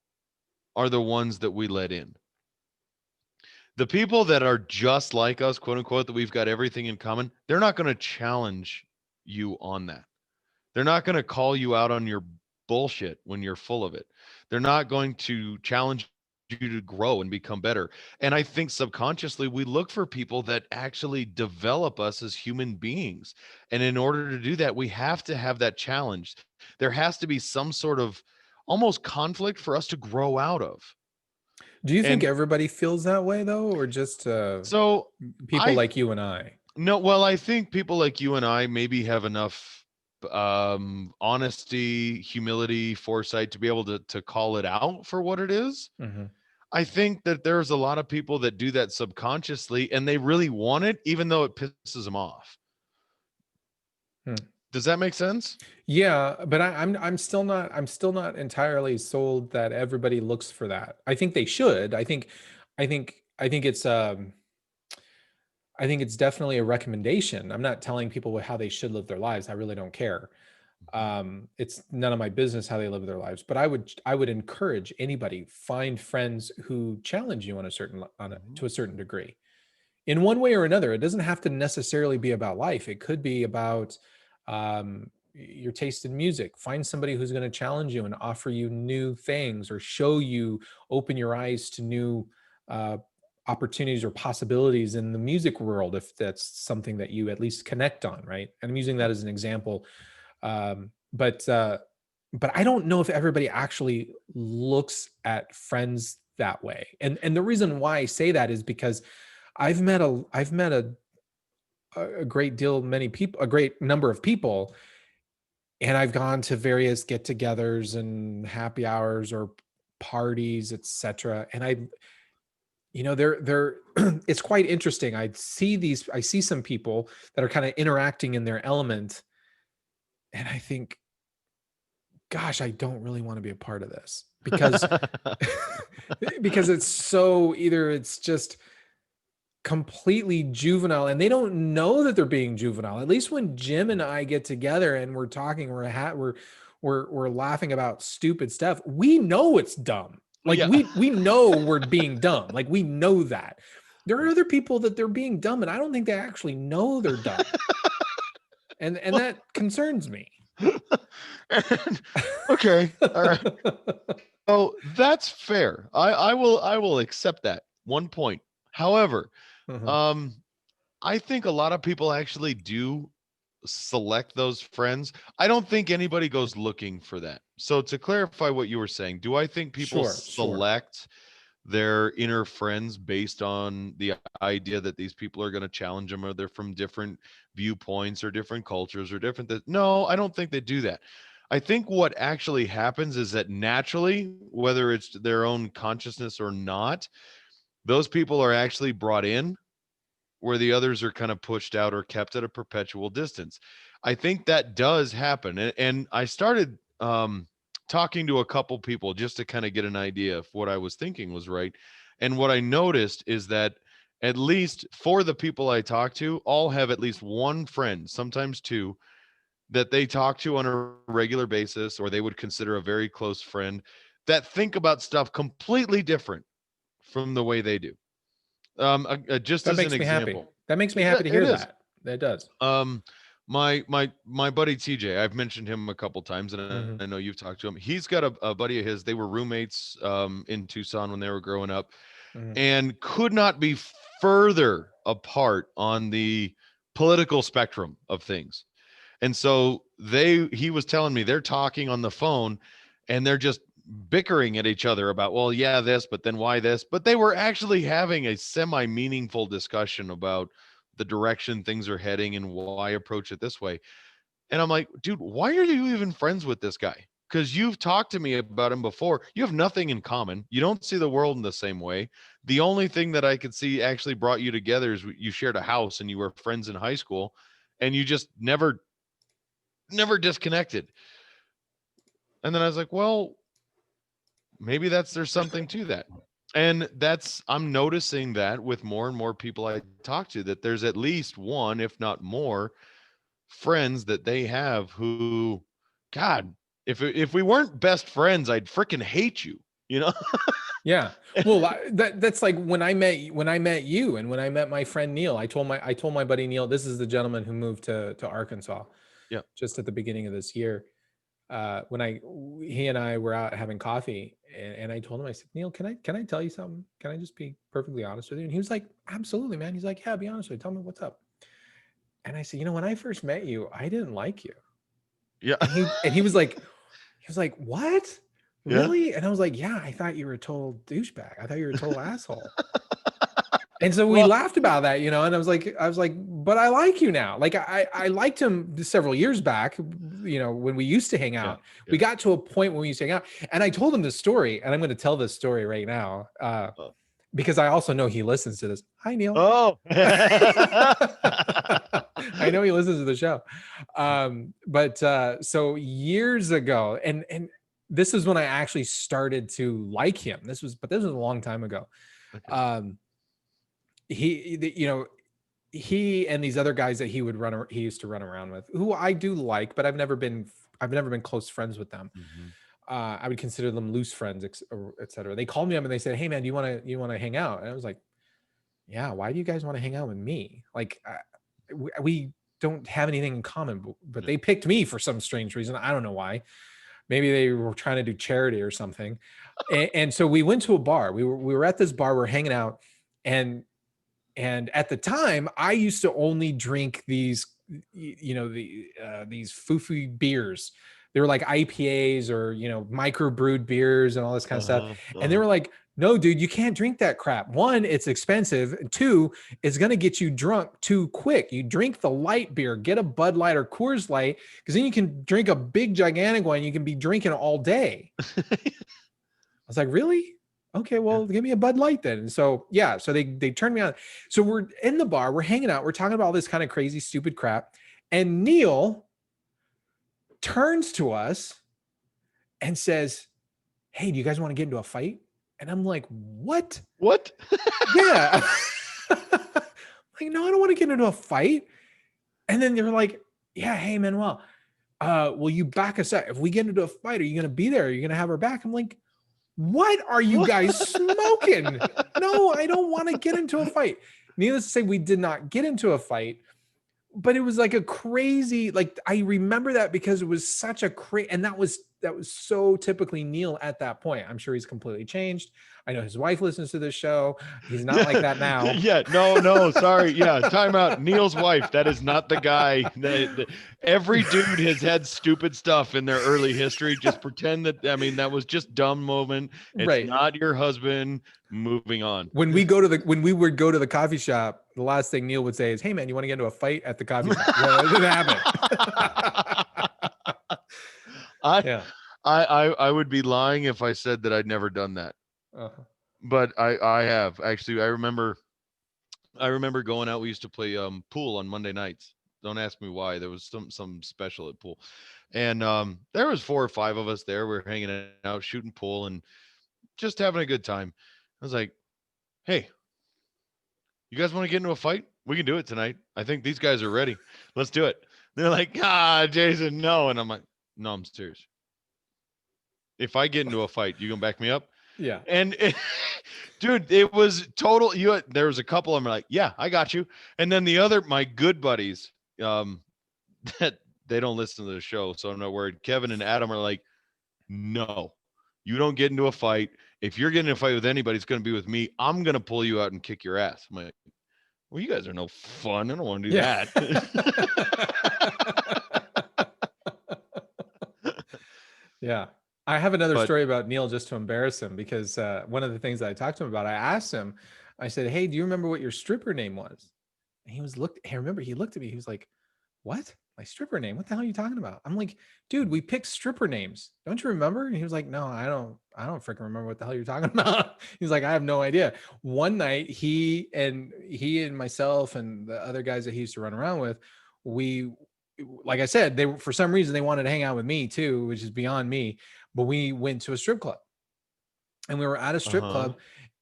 are the ones that we let in. The people that are just like us, quote unquote, that we've got everything in common, they're not going to challenge you on that. They're not going to call you out on your bullshit when you're full of it. They're not going to challenge you to grow and become better. And I think subconsciously we look for people that actually develop us as human beings. And in order to do that, we have to have that challenge. There has to be some sort of almost conflict for us to grow out of. Do you think And everybody feels that way though, or just so people I like you and I? no, well, I think people like you and I maybe have enough honesty, humility, foresight to be able to call it out for what it is. Hmm. I think that there's a lot of people that do that subconsciously and they really want it, even though it pisses them off. Does that make sense? Yeah, but I'm still not entirely sold that everybody looks for that. I think they should. I think it's definitely a recommendation. I'm not telling people how they should live their lives. I really don't care. It's none of my business how they live their lives. But I would encourage anybody, find friends who challenge you Mhm. to a certain degree in one way or another. It doesn't have to necessarily be about life. It could be about your taste in music. Find somebody who's going to challenge you and offer you new things, or show you, open your eyes to new uh, opportunities or possibilities in the music world, if that's something that you at least connect on, right? And I'm using that as an example. But I don't know if everybody actually looks at friends that way. And the reason why I say that is because I've met a great deal, many people, a great number of people, and I've gone to various get-togethers and happy hours or parties, etc. And they're it's quite interesting. I see some people that are kind of interacting in their element, and I think, gosh, I don't really want to be a part of this, because because it's so, either it's just completely juvenile and they don't know that they're being juvenile. At least when Jim and I get together and we're talking, we're laughing about stupid stuff, we know it's dumb. Like Yeah. we know we're being dumb. Like we know that. There are other people that they're being dumb and I don't think they actually know they're dumb. And that concerns me. Okay. All right. Oh, that's fair. I will accept that. 1 point. However, Uh-huh. um, I think a lot of people actually do select those friends. I don't think anybody goes looking for that. So to clarify what you were saying, do I think people Sure. select their inner friends based on the idea that these people are going to challenge them, or they're from different viewpoints or different cultures or different no, I don't think they do that. I think what actually happens is that naturally, whether it's their own consciousness or not, those people are actually brought in, where the others are kind of pushed out or kept at a perpetual distance. I think that does happen. And I started talking to a couple people just to kind of get an idea if what I was thinking was right. And what I noticed is that at least for the people I talk to, all have at least one friend, sometimes two, that they talk to on a regular basis, or they would consider a very close friend, that think about stuff completely different from the way they do. Just That as an makes me happy. example, That makes me happy to it hear is. that. That does. My buddy TJ, I've mentioned him a couple times, and Mhm. I know you've talked to him. He's got a buddy of his. They were roommates in Tucson when they were growing up, Mhm. and could not be further apart on the political spectrum of things. And so he was telling me they're talking on the phone, and they're just bickering at each other about, well, yeah, this, but then why this? But they were actually having a semi-meaningful discussion about the direction things are heading and why approach it this way. And I'm like, dude, why are you even friends with this guy? Because you've talked to me about him before. You have nothing in common. You don't see the world in the same way. The only thing that I could see actually brought you together is you shared a house and you were friends in high school, and you just never disconnected. And then I was like, well, maybe there's something to that. And I'm noticing that with more and more people I talk to, that there's at least one, if not more, friends that they have who, God, if we weren't best friends, I'd freaking hate you, you know? Yeah. Well, that's like when I met you, and when I met my friend Neil. I told my buddy Neil, this is the gentleman who moved to Arkansas Yeah. just at the beginning of this year. When he and I were out having coffee, and I told him, I said, Neil, can I tell you something? Can I just be perfectly honest with you? And he was like, absolutely, man. He's like, yeah, be honest with you. Tell me what's up. And I said, when I first met you, I didn't like you. Yeah. And he was like, what? Yeah. Really? And I was like, yeah, I thought you were a total douchebag. I thought you were a total asshole. And so we Well- laughed about that, and I was like, but I like you now. Like I liked him several years back, when we used to hang out. Yeah. We got to a point when we used to hang out, and I told him this story, and I'm going to tell this story right now, because I also know he listens to this. Hi, Neil. Oh. I know he listens to the show. But so years ago, and this is when I actually started to like him. This was a long time ago. Okay. He and these other guys that he used to run around with, who I do like, but I've never been close friends with them. Mm-hmm. I would consider them loose friends, etc. They called me up and they said, "Hey man, do you want to hang out?" And I was like, "Yeah, why do you guys want to hang out with me? Like, we don't have anything in common." But they picked me for some strange reason. I don't know why. Maybe they were trying to do charity or something. And so we went to a bar. We were at this bar. We're hanging out, and at the time, I used to only drink these, these foofy beers. They were like IPAs or, microbrewed beers and all this kind of stuff. And they were like, no, dude, you can't drink that crap. One, it's expensive. And two, it's going to get you drunk too quick. You drink the light beer, get a Bud Light or Coors Light, because then you can drink a big, gigantic one. You can be drinking all day. I was like, really? Okay, well, give me a Bud Light then. And so, yeah, so they turned me on. So we're in the bar, we're hanging out, we're talking about all this kind of crazy, stupid crap. And Neil turns to us and says, "Hey, do you guys want to get into a fight?" And I'm like, "What? What? Yeah." Like, no, I don't want to get into a fight. And then they were like, "Yeah, hey, Manuel, will you back us up? If we get into a fight, are you going to be there? Are you going to have our back?" I'm like, what are you guys smoking? No, I don't want to get into a fight. Needless to say, we did not get into a fight, but it was like a crazy, like, I remember that because it was such a crazy, and that was so typically Neil at that point. I'm sure he's completely changed. I know his wife listens to this show. He's not like that now. Yeah, no, sorry. Yeah, time out. Neil's wife. That is not the guy. Every dude has had stupid stuff in their early history. Just pretend that, that was just dumb moment. It's Right. not your husband. Moving on. When we would go to the coffee shop, the last thing Neil would say is, "Hey man, you want to get into a fight at the coffee shop?" Yeah, it didn't happen. I would be lying if I said that I'd never done that. Uh-huh. but I have actually. I remember going out. We used to play pool on Monday nights. Don't ask me why. There was some special at pool, and there was 4 or 5 of us there. We were hanging out, shooting pool, and just having a good time. I was like, "Hey, you guys want to get into a fight? We can do it tonight. I think these guys are ready. Let's do it." They're like, "Ah, Jason, no," and I'm like, "No, I'm serious. If I get into a fight, you gonna back me up?" Yeah. And dude, it was total. There was a couple of them like, "Yeah, I got you," and then the other, my good buddies, that they don't listen to the show, so I'm not worried. Kevin and Adam are like, "No, you don't get into a fight. If you're getting in a fight with anybody, it's going to be with me. I'm going to pull you out and kick your ass." I'm like, "Well, you guys are no fun. I don't want to do Yeah. that." Yeah. I have another But story about Neil just to embarrass him because one of the things that I talked to him about, I asked him, I said, "Hey, do you remember what your stripper name was?" And I remember he looked at me, he was like, "What? My stripper name? What the hell are you talking about?" I'm like, "Dude, we picked stripper names. Don't you remember?" And he was like, "No, I don't freaking remember what the hell you're talking about." He's like, "I have no idea." One night he and myself and the other guys that he used to run around with, we like I said, they for some reason they wanted to hang out with me too, which is beyond me. But we went to a strip club and we were at a strip club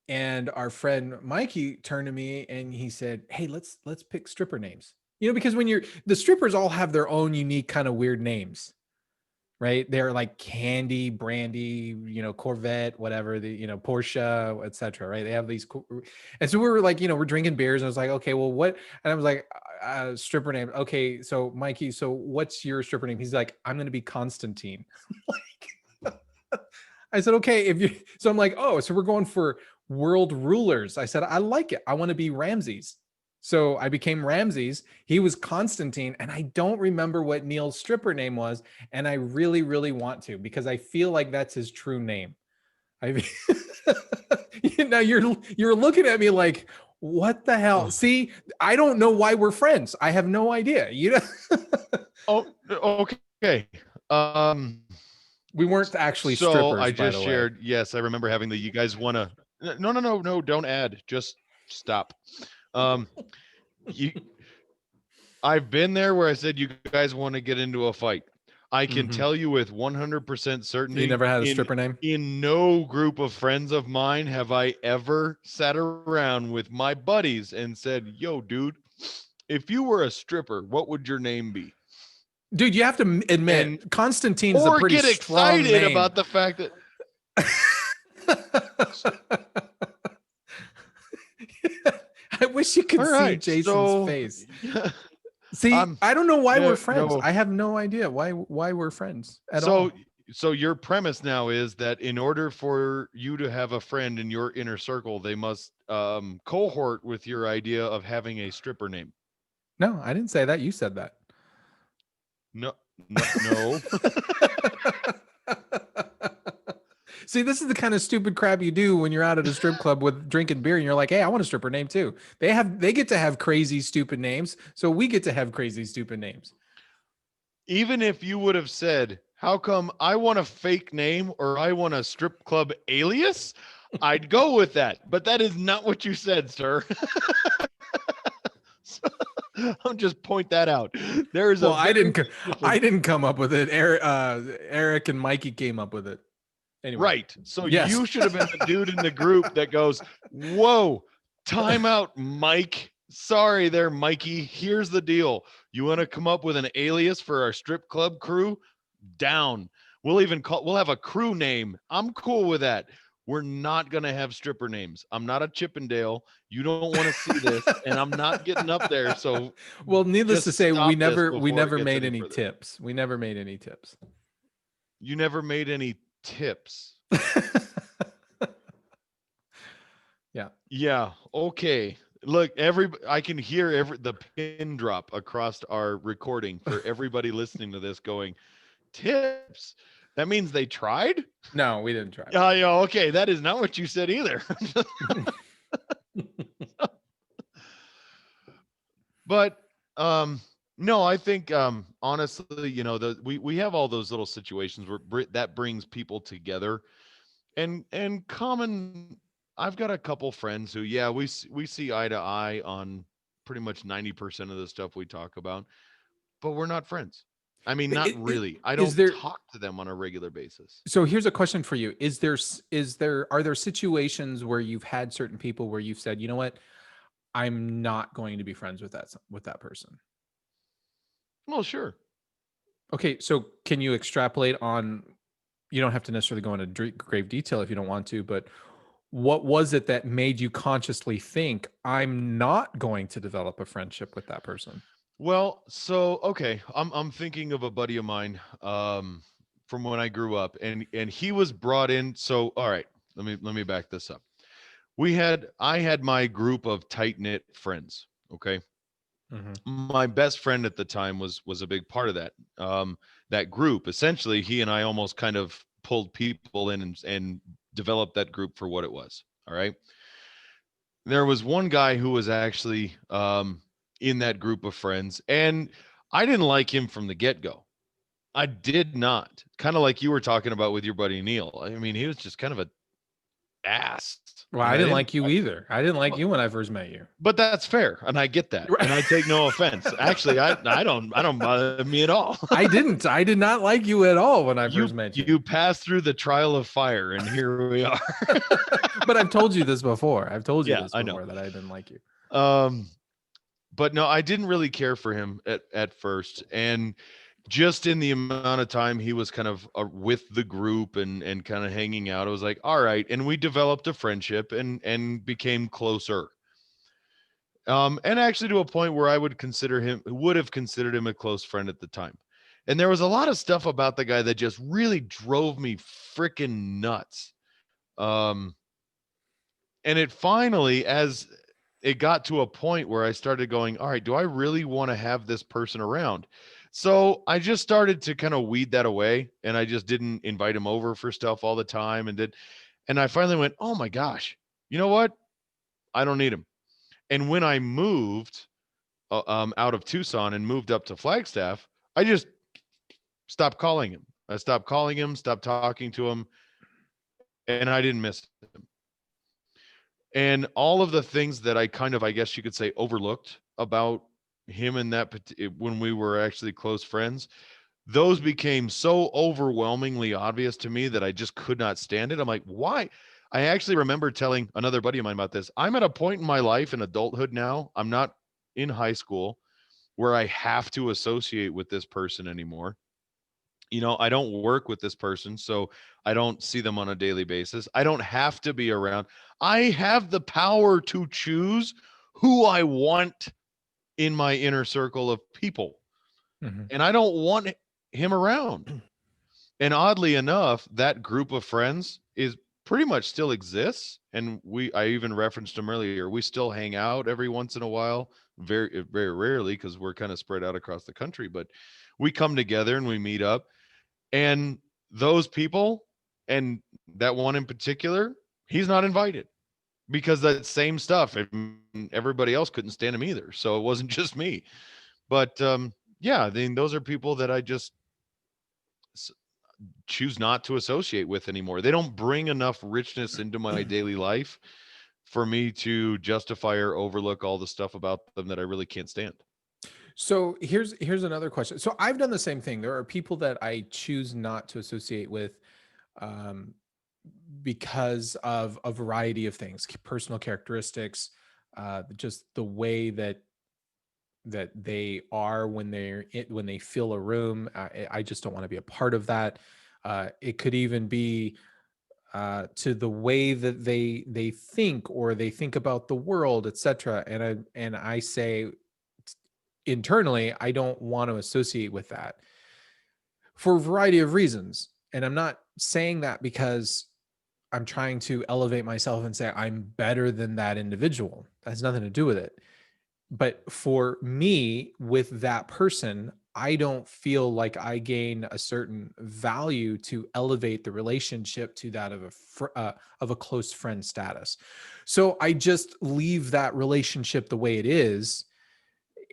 and our friend Mikey turned to me and he said, "Hey, let's pick stripper names." Because when the strippers all have their own unique kind of weird names, right? They're like Candy, Brandy, Corvette, whatever, Porsche, etc. Right? They have these cool, and so we were like, we're drinking beers and I was like, "Okay, well, what?" And I was like, stripper name. "Okay, so Mikey, so what's your stripper name?" He's like, "I'm going to be Constantine." I said, "Okay, if you," so I'm like, "Oh, so we're going for world rulers." I said, "I like it. I want to be Ramses." So I became Ramses. He was Constantine. And I don't remember what Neil's stripper name was. And I really, really want to, because I feel like that's his true name. I now you're looking at me like, what the hell? See, I don't know why we're friends. I have no idea. Oh, okay. We weren't actually So I strippers, by just the way. shared. Yes, I remember having the. You guys want to? No. Don't add. Just stop. You. I've been there where I said you guys want to get into a fight. I can Mhm. tell you with 100% You certainty, never had a in stripper name? in no group of friends of mine have I ever sat around with my buddies and said, "Yo, dude, if you were a stripper, what would your name be?" Dude, you have to admit, And Constantine's a or pretty get strong excited name. about the fact that I wish you could all see right, Jason's so face. yeah, See, I'm I don't know why we're no friends. no. I have no idea why we're friends at So all. so your premise now is that in order for you to have a friend in your inner circle, they must cohort with your idea of having a stripper name. No, I didn't say that. You said that. No. See, this is the kind of stupid crap you do when you're out at a strip club with drinking beer and you're like, "Hey, I want a stripper name too." They get to have crazy stupid names, so we get to have crazy stupid names. Even if you would have said, "How come I want a fake name or I want a strip club alias?" I'd go with that. But that is not what you said, sir. So, I'll just point that out. There is Well, a very I didn't come up with it. Eric and Mikey came up with it. Anyway. right. So Yes. you should have been the dude in the group that goes, "Whoa, time out, Mike. Sorry there, Mikey. Here's the deal. You want to come up with an alias for our strip club crew? Down. We'll have a crew name. I'm cool with that. We're not going to have stripper names. I'm not a Chippendale. You don't want to see this, and I'm not getting up there. So Well, needless to just say, we stop this never before it gets made any any further." tips. We never made any tips. You never made any tips. Yeah. Yeah. Okay. Look, I can hear the pin drop across our recording for everybody listening to this going, "Tips? That means they tried?" No, we didn't try. Yeah, okay. That is not what you said either. But no, I think honestly, we have all those little situations where that brings people together and common I've got a couple friends who, yeah, we see eye to eye on pretty much 90% of the stuff we talk about, but we're not friends. I mean, not really. I Is don't there, talk to them on a regular basis. so here's a question for you. Are there situations where you've had certain people where you've said, you know what, I'm not going to be friends with that person? Well, sure. Okay, so can you extrapolate on, you don't have to necessarily go into grave detail if you don't want to, but what was it that made you consciously think, I'm not going to develop a friendship with that person? Well, so okay, I'm thinking of a buddy of mine from when I grew up, and he was brought in. So all right, let me back this up. I had my group of tight knit friends. Okay, Mm-hmm. my best friend at the time was a big part of that group. Essentially, he and I almost kind of pulled people in and developed that group for what it was. All right. There was one guy who was actually in that group of friends, and I didn't like him from the get-go. I did not. Kind of like you were talking about with your buddy Neil. I mean, he was just kind of a ass. Well, And I I didn't didn't like you either. I didn't like you when I first met you. but that's fair, and I get that. And I take no offense. Actually, I don't bother me at all. I did not like you at all when I you first met you. you passed through the trial of fire, and here we are. But I've told you this before. I've told you Yeah, this I know. before that I didn't like you. But no, I didn't really care for him at first, and just in the amount of time he was kind of with the group and kind of hanging out, I was like, all right, and we developed a friendship and became closer. And actually to a point where I would have considered him a close friend at the time. And there was a lot of stuff about the guy that just really drove me freaking nuts. And it finally, as it got to a point where I started going, all right, do I really want to have this person around? So I just started to kind of weed that away, and I just didn't invite him over for stuff all the time, and I finally went, oh my gosh, you know what? I don't need him. And when I moved out of Tucson and moved up to Flagstaff, I just stopped calling him. I stopped calling him, stopped talking to him, and I didn't miss him. And all of the things that I kind of, I guess you could say, overlooked about him and when we were actually close friends, those became so overwhelmingly obvious to me that I just could not stand it. I'm like, why? I actually remember telling another buddy of mine about this. I'm at a point in my life in adulthood now. I'm not in high school where I have to associate with this person anymore. You know, I don't work with this person, so I don't see them on a daily basis. I don't have to be around. I have the power to choose who I want in my inner circle of people. Mm-hmm. And I don't want him around. And oddly enough, that group of friends is pretty much still exists. And I even referenced them earlier. We still hang out every once in a while, very, very rarely, because we're kind of spread out across the country, but we come together and we meet up. And those people, and that one in particular, he's not invited because that same stuff, everybody else couldn't stand him either. So it wasn't just me. But yeah, I mean, those are people that I just choose not to associate with anymore. They don't bring enough richness into my daily life for me to justify or overlook all the stuff about them that I really can't stand. So here's another question. So I've done the same thing. There are people that I choose not to associate with because of a variety of things, personal characteristics, just the way that they are when when they fill a room. I just don't want to be a part of that. It could even be to the way that they think, or they think about the world, etc. And I say internally, I don't want to associate with that for a variety of reasons. And I'm not saying that because I'm trying to elevate myself and say I'm better than that individual. That has nothing to do with it. But for me, with that person, I don't feel like I gain a certain value to elevate the relationship to that of a close friend status. So I just leave that relationship the way it is,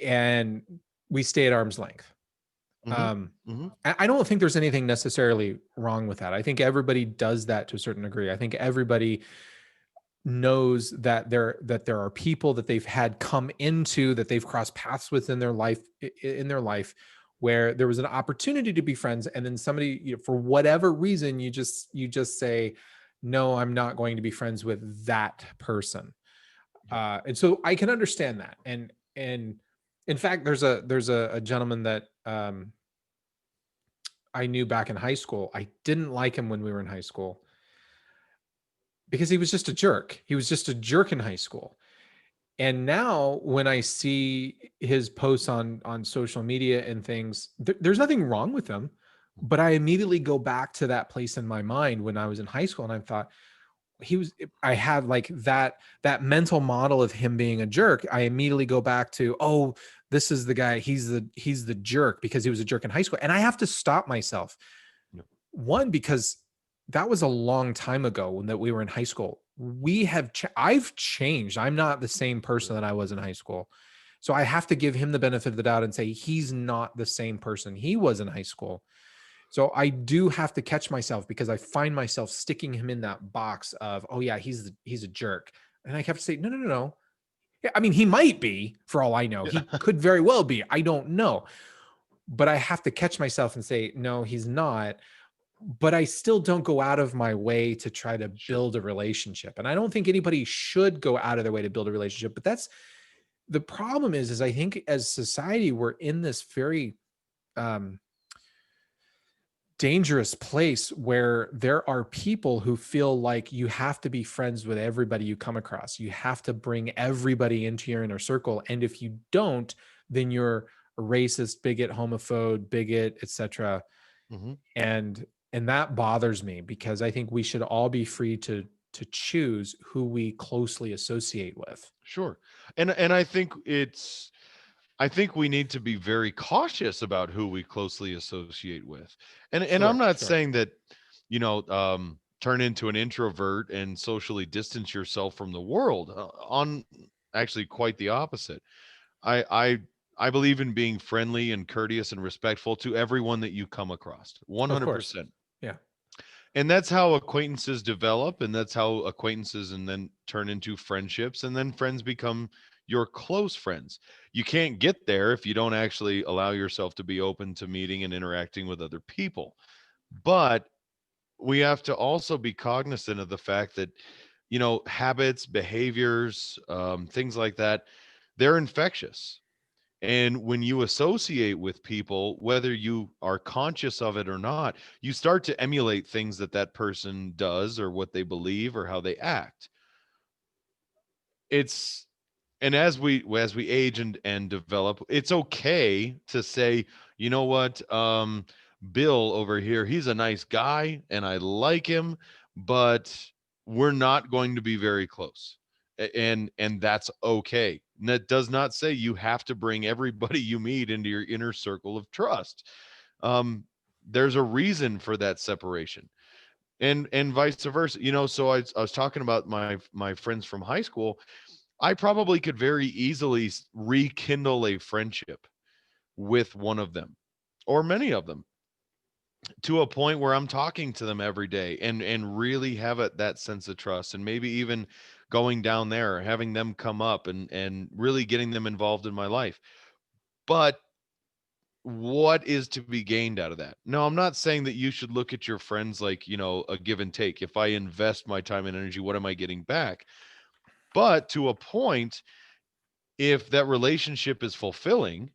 and we stay at arm's length. I don't think there's anything necessarily wrong with that. I think everybody does that to a certain degree. I think everybody knows that there are people that they've had come into, that they've crossed paths with in their life, where there was an opportunity to be friends, and then somebody, for whatever reason, you just say, no, I'm not going to be friends with that person. And so I can understand that. And in fact, there's a gentleman that I knew back in high school. I didn't like him when we were in high school because he was just a jerk. He was just a jerk in high school. And now when I see his posts on social media and things, there's nothing wrong with them, but I immediately go back to that place in my mind when I was in high school, and I thought, I had like that mental model of him being a jerk. I immediately go back to, oh, this is the guy. He's the jerk because he was a jerk in high school. And I have to stop myself. Yep. One, because that was a long time ago when that we were in high school. I've changed. I'm not the same person that I was in high school. So I have to give him the benefit of the doubt and say, he's not the same person he was in high school. So I do have to catch myself, because I find myself sticking him in that box of, oh yeah, he's a jerk. And I have to say, no. Yeah, I mean, he might be, for all I know. He could very well be. I don't know. But I have to catch myself and say, no, he's not. But I still don't go out of my way to try to build a relationship. And I don't think anybody should go out of their way to build a relationship. But that's the problem is I think as society, we're in this very dangerous place where there are people who feel like you have to be friends with everybody you come across. You have to bring everybody into your inner circle. And if you don't, then you're a racist, bigot, homophobe, bigot, etc. Mm-hmm. And that bothers me, because I think we should all be free to choose who we closely associate with. Sure. And I think we need to be very cautious about who we closely associate with. And I'm not saying that, turn into an introvert and socially distance yourself from the world. On actually quite the opposite. I believe in being friendly and courteous and respectful to everyone that you come across. 100%. Yeah. And that's how acquaintances develop, and that's how acquaintances and then turn into friendships, and then friends become your close friends. You can't get there if you don't actually allow yourself to be open to meeting and interacting with other people. But we have to also be cognizant of the fact that, habits, behaviors, things like that, they're infectious. And when you associate with people, whether you are conscious of it or not, you start to emulate things that person does, or what they believe, or how they act. And as we age and develop, it's okay to say, you know what, Bill over here, he's a nice guy and I like him, but we're not going to be very close. And that's okay. And that does not say you have to bring everybody you meet into your inner circle of trust. There's a reason for that separation, and vice versa. So I was talking about my friends from high school. I probably could very easily rekindle a friendship with one of them, or many of them, to a point where I'm talking to them every day and really have that sense of trust, and maybe even going down there, having them come up and really getting them involved in my life. But what is to be gained out of that? No, I'm not saying that you should look at your friends like, a give and take. If I invest my time and energy, what am I getting back? But to a point, if that relationship is fulfilling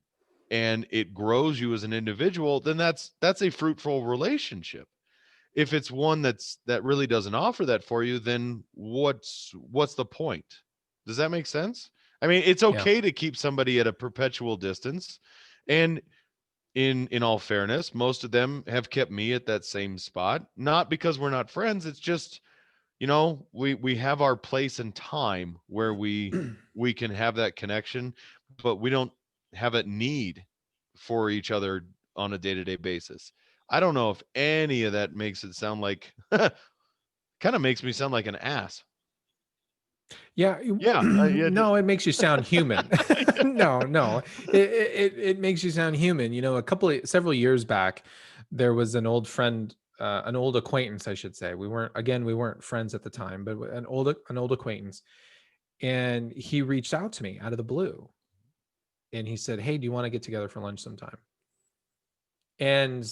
and it grows you as an individual, then that's a fruitful relationship. If it's one that really doesn't offer that for you, then what's the point? Does that make sense? I mean, it's okay to keep somebody at a perpetual distance. And in all fairness, most of them have kept me at that same spot, not because we're not friends. It's just, we have our place and time where we can have that connection, but we don't have a need for each other on a day-to-day basis. I don't know if any of that makes it sound like kind of makes me sound like an ass. Yeah. No, it makes you sound human. No, it makes you sound human. Several years back, there was an old friend an old acquaintance, I should say. We weren't friends at the time, but an old acquaintance. And he reached out to me out of the blue. And he said, "Hey, do you want to get together for lunch sometime?" And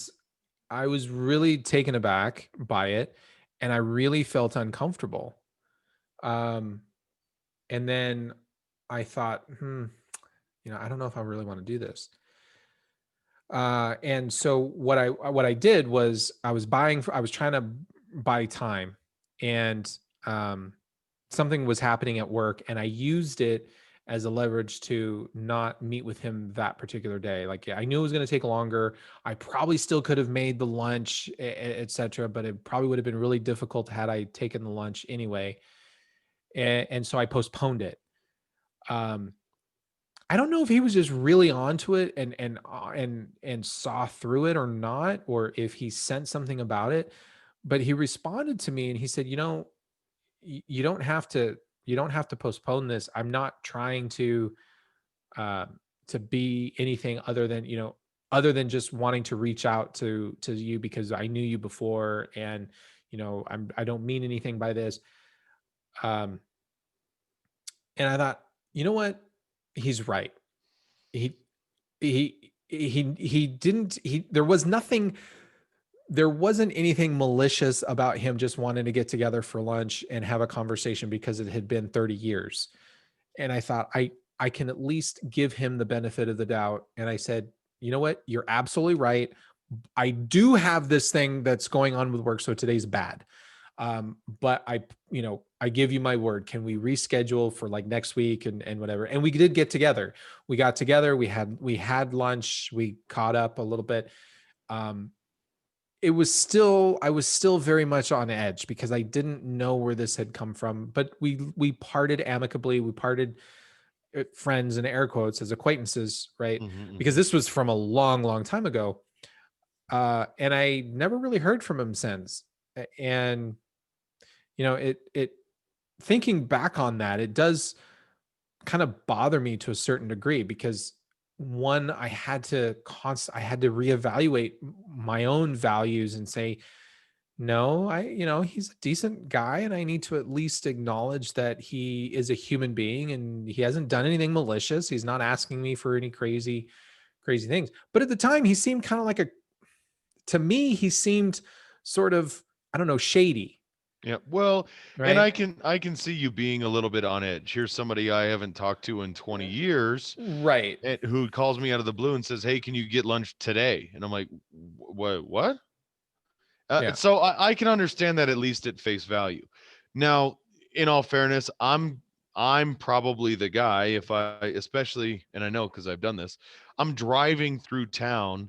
I was really taken aback by it, and I really felt uncomfortable. Um, and then I thought, I don't know if I really want to do this. And so what I did was I was trying to buy time, and something was happening at work, and I used it as a leverage to not meet with him that particular day. Like, yeah, I knew it was going to take longer. I probably still could have made the lunch, etc., but it probably would have been really difficult had I taken the lunch anyway. And so I postponed it. Um, I don't know if he was just really onto it and saw through it or not, or if he sensed something about it. But he responded to me and he said, you don't have to postpone this. I'm not trying uh, to be anything other than just wanting to reach out to you because I knew you before, and I don't mean anything by this. Um, and I thought, you know what? He's right. He he didn't he there wasn't anything malicious about him just wanting to get together for lunch and have a conversation because it had been 30 years. And I thought, I can at least give him the benefit of the doubt. And I said, you know what? You're absolutely right. I do have this thing that's going on with work, so today's bad. But I give you my word. Can we reschedule for like next week and whatever? And we did get together. We got together. We had lunch. We caught up a little bit. I was still very much on edge because I didn't know where this had come from. But we parted amicably. We parted friends in air quotes as acquaintances, right? Because this was from a long, long time ago. And I never really heard from him since. And it thinking back on that, it does kind of bother me to a certain degree because one, I had to reevaluate my own values and say, no, he's a decent guy and I need to at least acknowledge that he is a human being and he hasn't done anything malicious. He's not asking me for any crazy things. But at the time he seemed kind of to me, he seemed sort of, I don't know, shady. Yeah. Well, right? and I can see you being a little bit on edge. Here's somebody I haven't talked to in 20 years, right? who calls me out of the blue and says, "Hey, can you get lunch today?" And I'm like, What?" Yeah. So I can understand that at least at face value. Now, in all fairness, I'm probably the guy if I especially, and I know because I've done this, I'm driving through town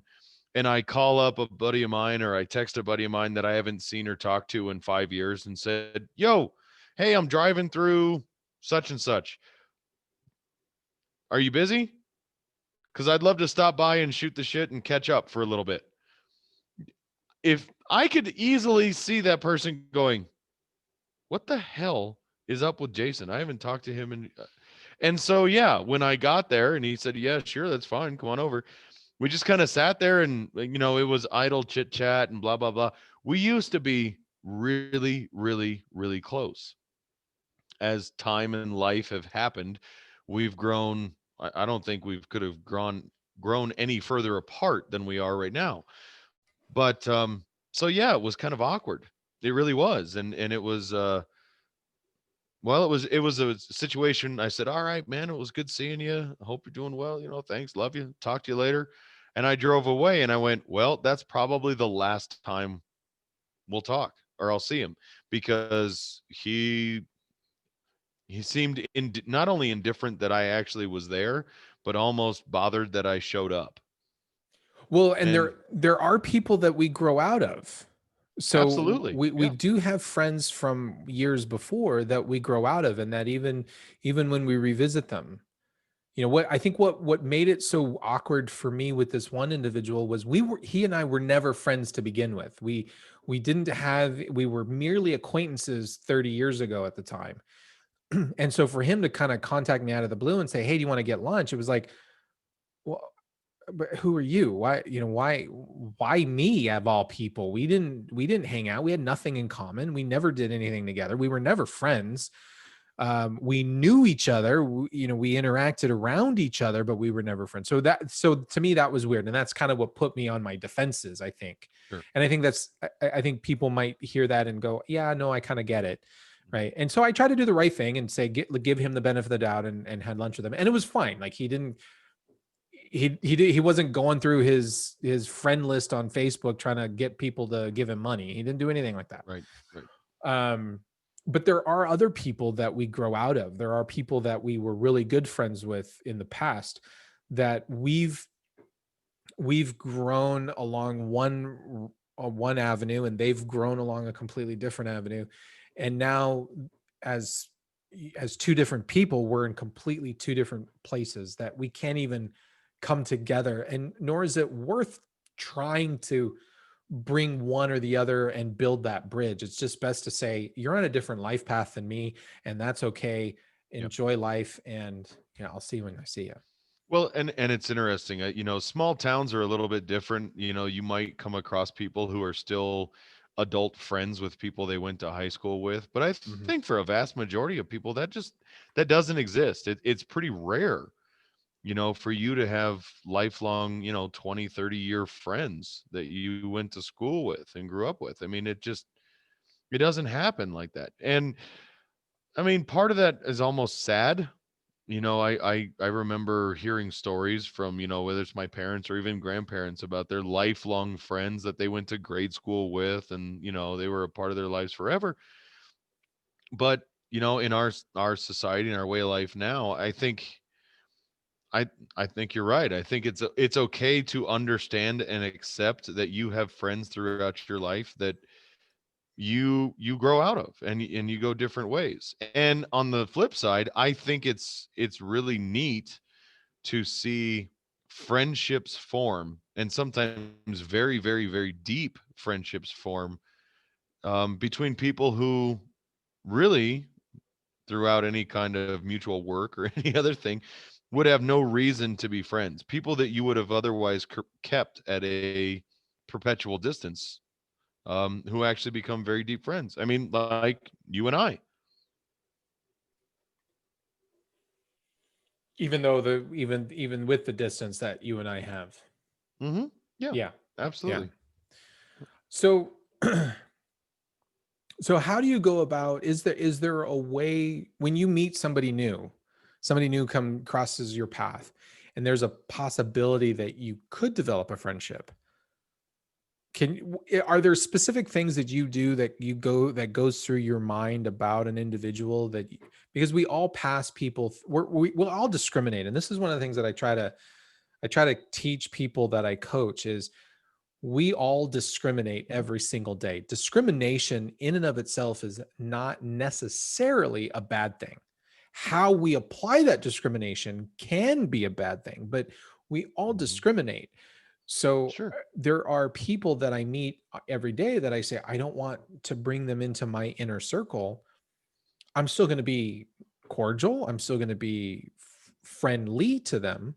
and I call up a buddy of mine or I text a buddy of mine that I haven't seen or talked to in 5 years and said, "Yo, hey, I'm driving through such and such. Are you busy? Because I'd love to stop by and shoot the shit and catch up for a little bit." If I could easily see that person going, "What the hell is up with Jason? I haven't talked to him." And so, yeah, when I got there and he said, "Yeah, sure, that's fine. Come on over." We just kind of sat there and, it was idle chit chat and blah, blah, blah. We used to be really, really, really close. As time and life have happened, we've grown. I don't think we could have grown any further apart than we are right now. But so yeah, it was kind of awkward. It really was. And it was well, it was a situation. I said, "All right, man, it was good seeing you. I hope you're doing well. Thanks, love you. Talk to you later." And I drove away and I went, "Well, that's probably the last time we'll talk or I'll see him," because he seemed not only indifferent that I actually was there, but almost bothered that I showed up. Well, and And there are people that we grow out of. So absolutely. we Yeah. do have friends from years before that we grow out of, and that even when we revisit them, what I think what made it so awkward for me with this one individual was he and I were never friends to begin with. We were merely acquaintances 30 years ago at the time. And so for him to kind of contact me out of the blue and say, "Hey, do you want to get lunch?" It was like, well, but who are you? Why, why me of all people? We didn't hang out. We had nothing in common. We never did anything together. We were never friends. We knew each other. We interacted around each other, but we were never friends. So to me, that was weird. And that's kind of what put me on my defenses, I think. Sure. And I think I think people might hear that and go, yeah, no, I kind of get it. Right. And so I tried to do the right thing and say, give him the benefit of the doubt, and had lunch with him. And it was fine. Like he wasn't going through his friend list on Facebook trying to get people to give him money. He didn't do anything like that. Right. Right. But there are other people that we grow out of. There are people that we were really good friends with in the past that we've grown along one avenue, and they've grown along a completely different avenue. And now as two different people, we're in completely two different places that we can't even come together, and nor is it worth trying to bring one or the other and build that bridge. It's just best to say, you're on a different life path than me, and that's okay. Yep. Enjoy life, and I'll see you when I see you. Well, and it's interesting. Small towns are a little bit different. You might come across people who are still adult friends with people they went to high school with, but I Mhm. think for a vast majority of people that doesn't exist. It's pretty rare, for you to have lifelong, 20, 30-year friends that you went to school with and grew up with. I mean, it doesn't happen like that. And I mean, part of that is almost sad. I remember hearing stories from, whether it's my parents or even grandparents about their lifelong friends that they went to grade school with, and, they were a part of their lives forever. But, in our society and our way of life now, I I think you're right. I think it's okay to understand and accept that you have friends throughout your life that you grow out of, and you go different ways. And on the flip side, I think it's really neat to see friendships form, and sometimes very, very, very deep friendships form, between people who really, throughout any kind of mutual work or any other thing, would have no reason to be friends. People that you would have otherwise kept at a perpetual distance, who actually become very deep friends. I mean, like you and I. Even though even with the distance that you and I have. Mm-hmm. Yeah, Yeah. Yeah. absolutely. So so how do you go about, is there a way when you meet somebody new crosses your path, and there's a possibility that you could develop a friendship? Are there specific things that you do that goes through your mind about an individual because we all pass people, we'll all discriminate. And this is one of the things that I try to teach people that I coach is, we all discriminate every single day. Discrimination in and of itself is not necessarily a bad thing. How we apply that discrimination can be a bad thing, but we all Mhm. discriminate. So Sure. there are people that I meet every day that I say, I don't want to bring them into my inner circle. I'm still going to be cordial. I'm still going to be friendly to them,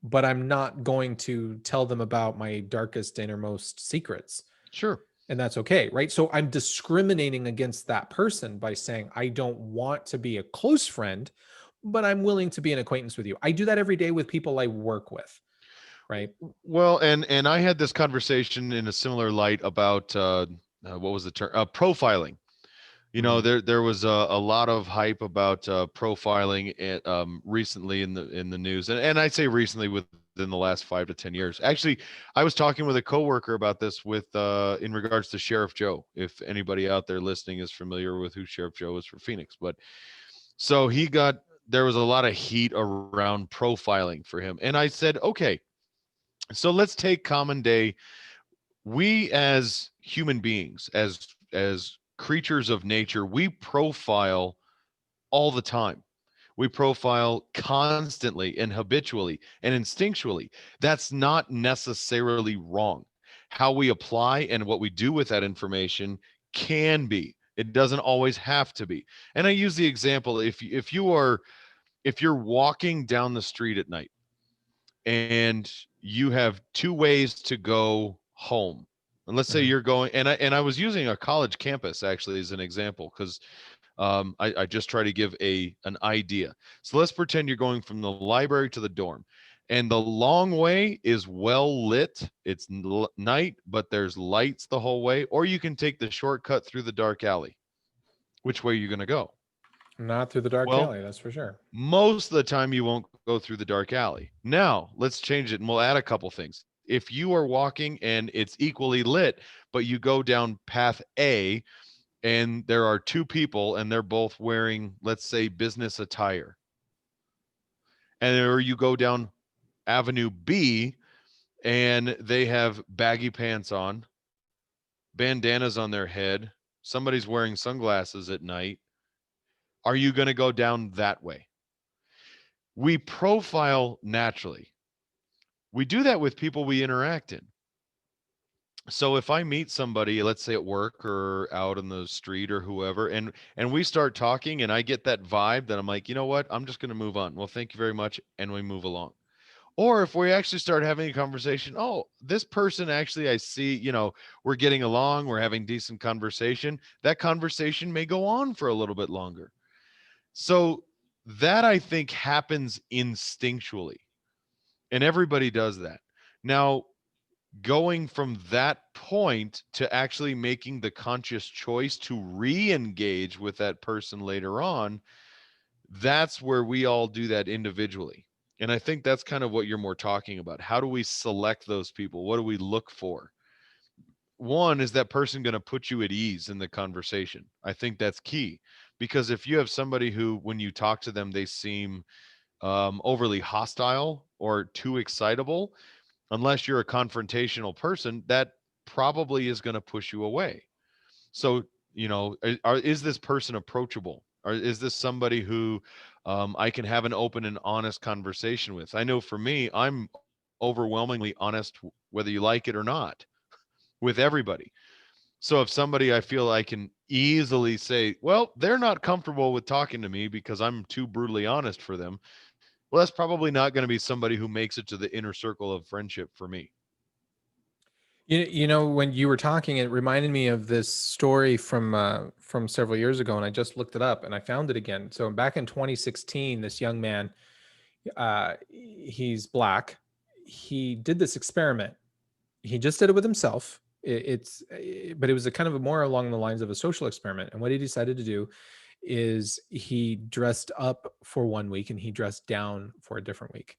but I'm not going to tell them about my darkest, innermost secrets. Sure. And that's okay, right? So I'm discriminating against that person by saying, I don't want to be a close friend, but I'm willing to be an acquaintance with you. I do that every day with people I work with, right? Well, and I had this conversation in a similar light about, what was the term? Profiling. Mhm. There was a lot of hype about profiling recently in the news, and I'd say recently within the last 5 to 10 years. Actually, I was talking with a coworker about this with in regards to Sheriff Joe. If anybody out there listening is familiar with who Sheriff Joe is for Phoenix, but so there was a lot of heat around profiling for him, and I said, okay, so let's take common day. We as human beings, as creatures of nature, we profile all the time. We profile constantly and habitually and instinctually. That's not necessarily wrong. How we apply and what we do with that information can be. It doesn't always have to be. And I use the example, if you're walking down the street at night and you have two ways to go home. And let's say Mhm. you're going, and I was using a college campus actually as an example, because I just try to give an idea. So let's pretend you're going from the library to the dorm, and the long way is well lit. It's night, but there's lights the whole way. Or you can take the shortcut through the dark alley. Which way are you going to go? Not through the dark Well, alley, that's for sure. most of the time you won't go through the dark alley. Now, let's change it and we'll add a couple things. If you are walking and it's equally lit, but you go down path A and there are two people and they're both wearing, let's say, business attire, and or you go down avenue B and they have baggy pants on, bandanas on their head, somebody's wearing sunglasses at night, are you going to go down that way? We profile naturally. We do that with people we interact in. So if I meet somebody, let's say at work or out in the street or whoever, and we start talking and I get that vibe that I'm like, you know what, I'm just going to move on. Well, thank you very much, and we move along. Or if we actually start having a conversation, oh, this person actually, I see, we're getting along, we're having decent conversation. That conversation may go on for a little bit longer. So that, I think, happens instinctually, and everybody does that. Now, going from that point to actually making the conscious choice to re-engage with that person later on, that's where we all do that individually. And I think that's kind of what you're more talking about. How do we select those people? What do we look for? One, is that person going to put you at ease in the conversation? I think that's key, because if you have somebody who, when you talk to them, they seem overly hostile or too excitable, unless you're a confrontational person, that probably is going to push you away. So, is this person approachable? Or is this somebody who I can have an open and honest conversation with? I know for me, I'm overwhelmingly honest, whether you like it or not, with everybody. So if somebody, I feel I can easily say, well, they're not comfortable with talking to me because I'm too brutally honest for them, well, that's probably not going to be somebody who makes it to the inner circle of friendship for me. When you were talking, it reminded me of this story from several years ago, and I just looked it up and I found it again. So back in 2016, this young man, he's black. He did this experiment. He just did it with himself. But it was a kind of more along the lines of a social experiment. And what he decided to do is he dressed up for 1 week and he dressed down for a different week.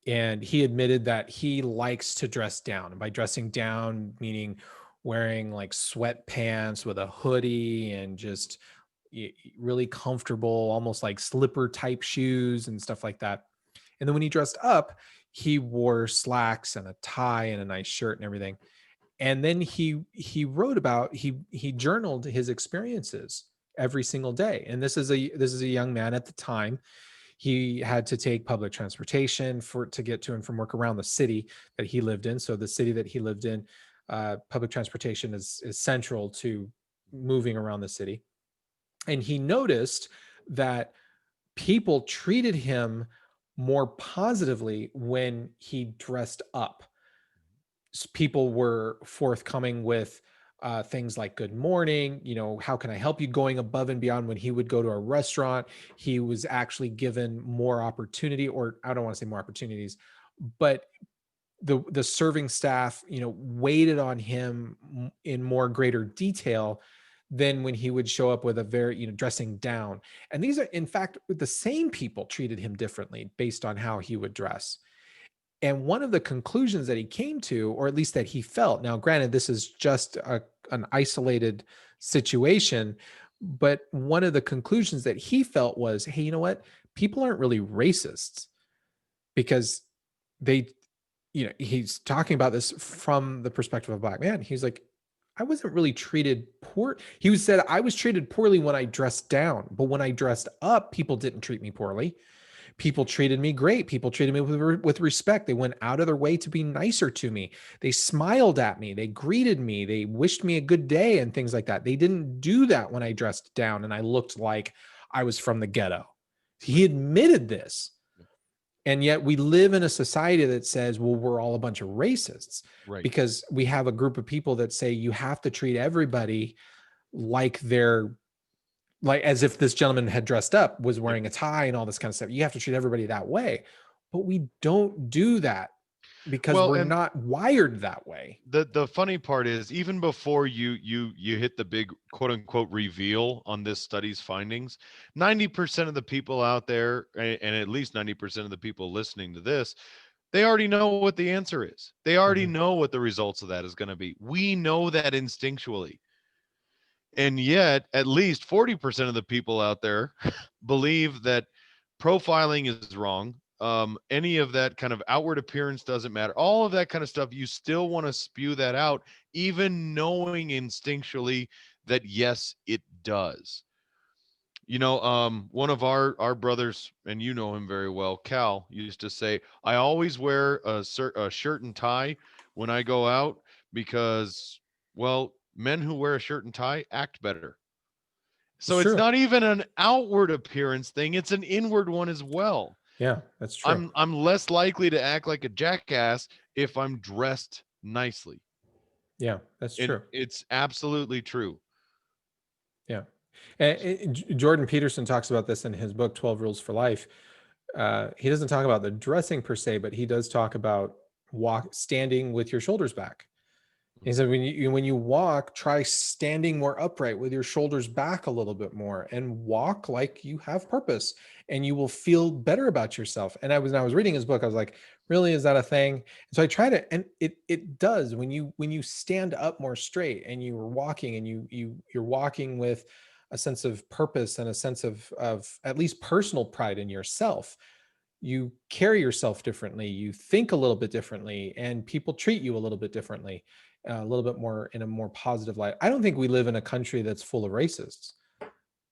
And he admitted that he likes to dress down. And by dressing down, meaning wearing like sweatpants with a hoodie and just really comfortable, almost like slipper type shoes and stuff like that. And then when he dressed up, he wore slacks and a tie and a nice shirt and everything. And then he wrote about, he journaled his experiences every single day. And this is a young man at the time. He had to take public transportation to get to and from work around the city that he lived in. So the city that he lived in, public transportation is central to moving around the city. And he noticed that people treated him more positively when he dressed up. People were forthcoming with things like good morning, how can I help you, going above and beyond. When he would go to a restaurant, he was actually given more opportunity, or I don't want to say more opportunities, but the serving staff, waited on him in more greater detail than when he would show up with a very, dressing down. And these are, in fact, the same people treated him differently based on how he would dress. And one of the conclusions that he came to, or at least that he felt, now granted, this is just an isolated situation, but one of the conclusions that he felt was, hey, you know what? People aren't really racists, because he's talking about this from the perspective of a black man. He's like, I wasn't really treated poor. He said, I was treated poorly when I dressed down, but when I dressed up, people didn't treat me poorly. People treated me great. People treated me with respect. They went out of their way to be nicer to me. They smiled at me. They greeted me. They wished me a good day and things like that. They didn't do that when I dressed down and I looked like I was from the ghetto. He admitted this. And yet we live in a society that says, well, we're all a bunch of racists, Right. because we have a group of people that say you have to treat everybody like they're like, as if this gentleman had dressed up, was wearing a tie and all this kind of stuff. You have to treat everybody that way. But we don't do that because Well, we're and not wired that way. the funny part is, even before you hit the big quote unquote reveal on this study's findings, 90% of the people out there, and at least 90% of the people listening to this, they already know what the answer is. They already Mhm. know what the results of that is going to be. We know that instinctually. And yet, at least 40% of the people out there believe that profiling is wrong. Any of that kind of outward appearance doesn't matter. All of that kind of stuff, you still want to spew that out, even knowing instinctually that yes, it does. One of our brothers, and you know him very well, Cal, used to say, "I always wear a shirt and tie when I go out because, well, men who wear a shirt and tie act better." It's So it's true. not even an outward appearance thing; it's an inward one as well. Yeah, that's true. I'm less likely to act like a jackass if I'm dressed nicely, Yeah, that's and true. it's absolutely true. Yeah. And Jordan Peterson talks about this in his book, 12 Rules for Life. He doesn't talk about the dressing per se, but he does talk about standing with your shoulders back. He said, when you walk, try standing more upright with your shoulders back a little bit more, and walk like you have purpose, and you will feel better about yourself. And when I was reading his book, I was like, really, is that a thing? And so I try to, and it does. When you stand up more straight and you're walking, and you're walking with a sense of purpose and a sense of at least personal pride in yourself, you carry yourself differently, you think a little bit differently, and people treat you a little bit differently, a little bit more in a more positive light. I don't think we live in a country that's full of racists.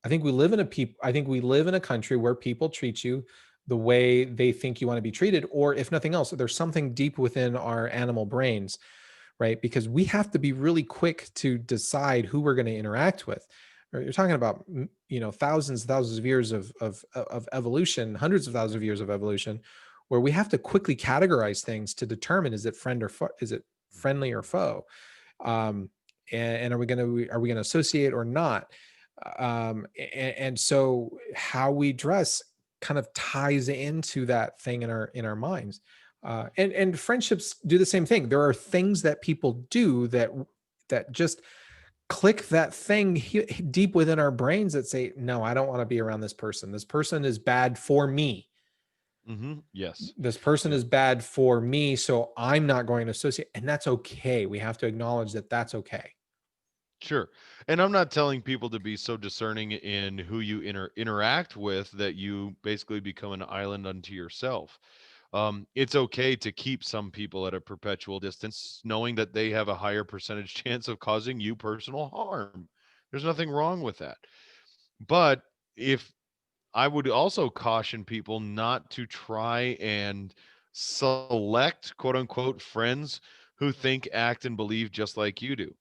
I think we live in a country where people treat you the way they think you want to be treated, or if nothing else, there's something deep within our animal brains, right? Because we have to be really quick to decide who we're going to interact with. You're talking about, thousands of years of evolution, hundreds of thousands of years of evolution, where we have to quickly categorize things to determine, is it is it friendly or foe, and are we going to associate or not, and so how we dress kind of ties into that thing in our minds. And friendships do the same thing. There are things that people do that just click that thing deep within our brains that say, no, I don't want to be around this person. This person is bad for me. Yes. This person Yeah. is bad for me, so I'm not going to associate. And that's okay. We have to acknowledge that that's okay. Sure. And I'm not telling people to be so discerning in who you interact with that you basically become an island unto yourself. It's okay to keep some people at a perpetual distance, knowing that they have a higher percentage chance of causing you personal harm. There's nothing wrong with that. But if I would also caution people not to try and select quote unquote friends who think, act, and believe just like you do,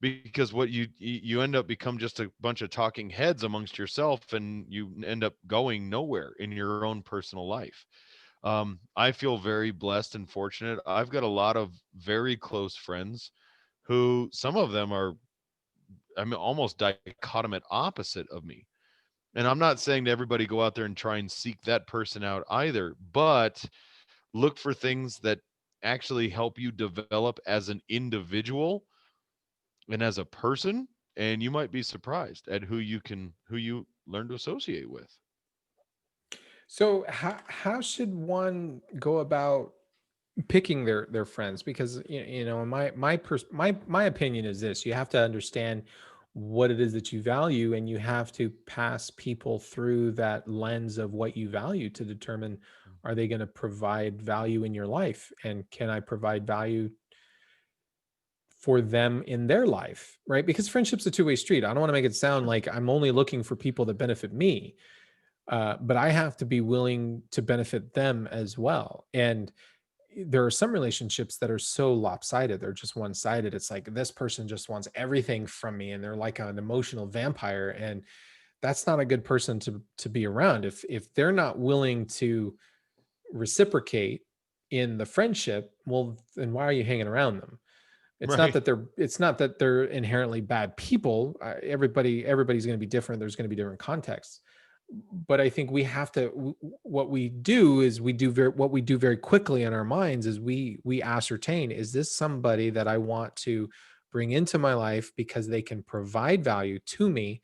because what you end up become just a bunch of talking heads amongst yourself, and you end up going nowhere in your own personal life. I feel very blessed and fortunate. I've got a lot of very close friends who, some of them are, I mean, almost dichotomous opposite of me. And I'm not saying to everybody go out there and try and seek that person out either, but look for things that actually help you develop as an individual and as a person, and you might be surprised at who you learn to associate with. So how should one go about picking their friends? Because my opinion is this: you have to understand what it is that you value, and you have to pass people through that lens of what you value to determine, are they going to provide value in your life, and can I provide value for them in their life, right? Because friendship's a two-way street. I don't want to make it sound Sure. like I'm only looking for people that benefit me, but I have to be willing to benefit them as well. And there are some relationships that are so lopsided, they're just one-sided. It's like this person just wants everything from me, and they're like an emotional vampire, and that's not a good person to be around. If they're not willing to reciprocate in the friendship, well, then why are you hanging around them? Right. It's not that they're inherently bad people. Everybody's going to be different. There's going to be different contexts. But I think we have to, what we do is what we do very quickly in our minds is we ascertain, is this somebody that I want to bring into my life because they can provide value to me?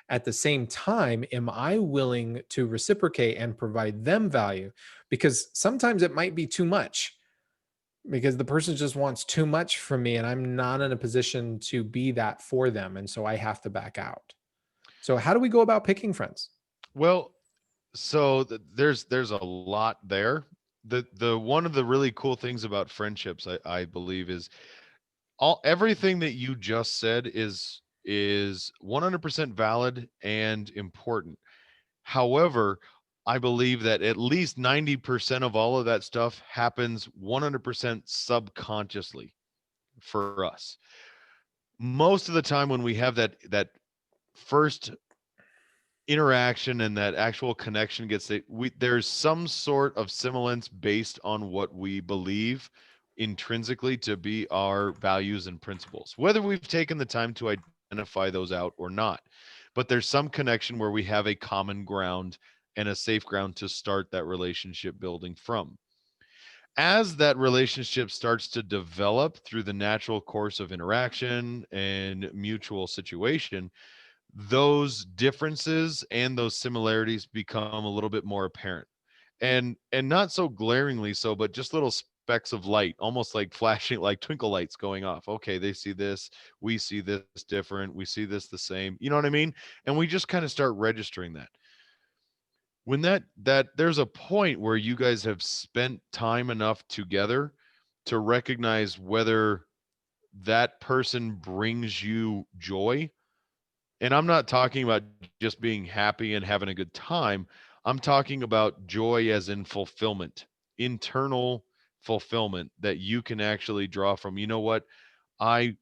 At the same time, am I willing to reciprocate and provide them value? Because sometimes it might be too much, because the person just wants too much from me and I'm not in a position to be that for them. And so I have to back out. So how do we go about picking friends? Well, so there's a lot there. The one of the really cool things about friendships, I believe, is everything that you just said is 100% valid and important. However, I believe that at least 90% of all of that stuff happens 100% subconsciously for us. Most of the time when we have that first interaction and that actual connection there's some sort of semblance based on what we believe intrinsically to be our values and principles, whether we've taken the time to identify those out or not. But there's some connection where we have a common ground and a safe ground to start that relationship building from. As that relationship starts to develop through the natural course of interaction and mutual situation, those differences and those similarities become a little bit more apparent, and not so glaringly so, but just little specks of light, almost like flashing, like twinkle lights going off. Okay, they see this, we see this different, we see this the same, you know what I mean? And we just kind of start registering that. When that there's a point where you guys have spent time enough together to recognize whether that person brings you joy. And I'm not talking about just being happy and having a good time. I'm talking about joy as in fulfillment, internal fulfillment that you can actually draw from. You know what? I'm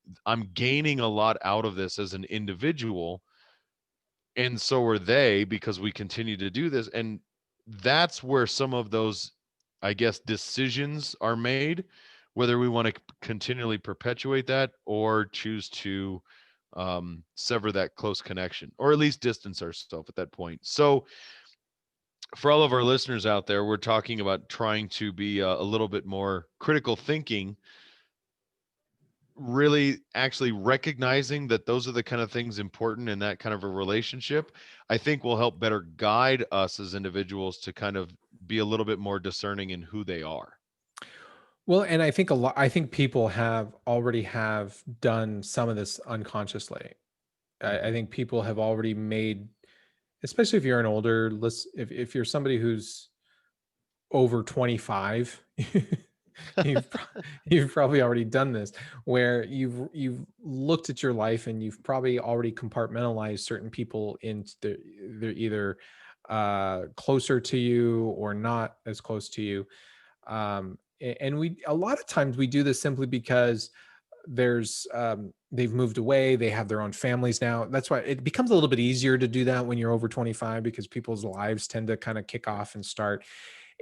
gaining a lot out of this as an individual, and so are they, because we continue to do this. And that's where some of those, I guess, decisions are made, whether we want to continually perpetuate that or choose to sever that close connection, or at least distance ourselves at that point. So for all of our listeners out there, we're talking about trying to be a little bit more critical thinking, really actually recognizing that those are the kind of things important in that kind of a relationship, I think will help better guide us as individuals to kind of be a little bit more discerning in who they are. Well, and I think I think people have already have done some of this unconsciously. I Mhm. think people have already made, especially if you're an older list, if you're somebody who's over 25, you've you've probably already done this, where you've looked at your life and you've probably already compartmentalized certain people into they're either closer to you or not as close to you. And we, a lot of times we do this simply because they've moved away, they have their own families now. That's why it becomes a little bit easier to do that when you're over 25, because people's lives tend to kind of kick off and start.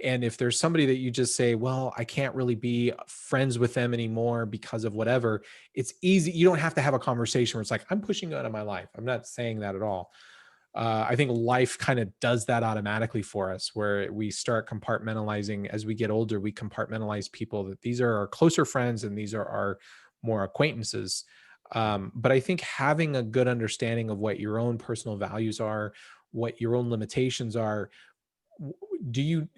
And if there's somebody that you just say, well, I can't really be friends with them anymore because of whatever, it's easy. You don't have to have a conversation where it's like, I'm pushing you out of my life. I'm not saying that at all. I think life kind of does that automatically for us, where we start compartmentalizing as we get older. We compartmentalize people that these are our closer friends and these are our more acquaintances. But I think having a good understanding of what your own personal values are, what your own limitations are,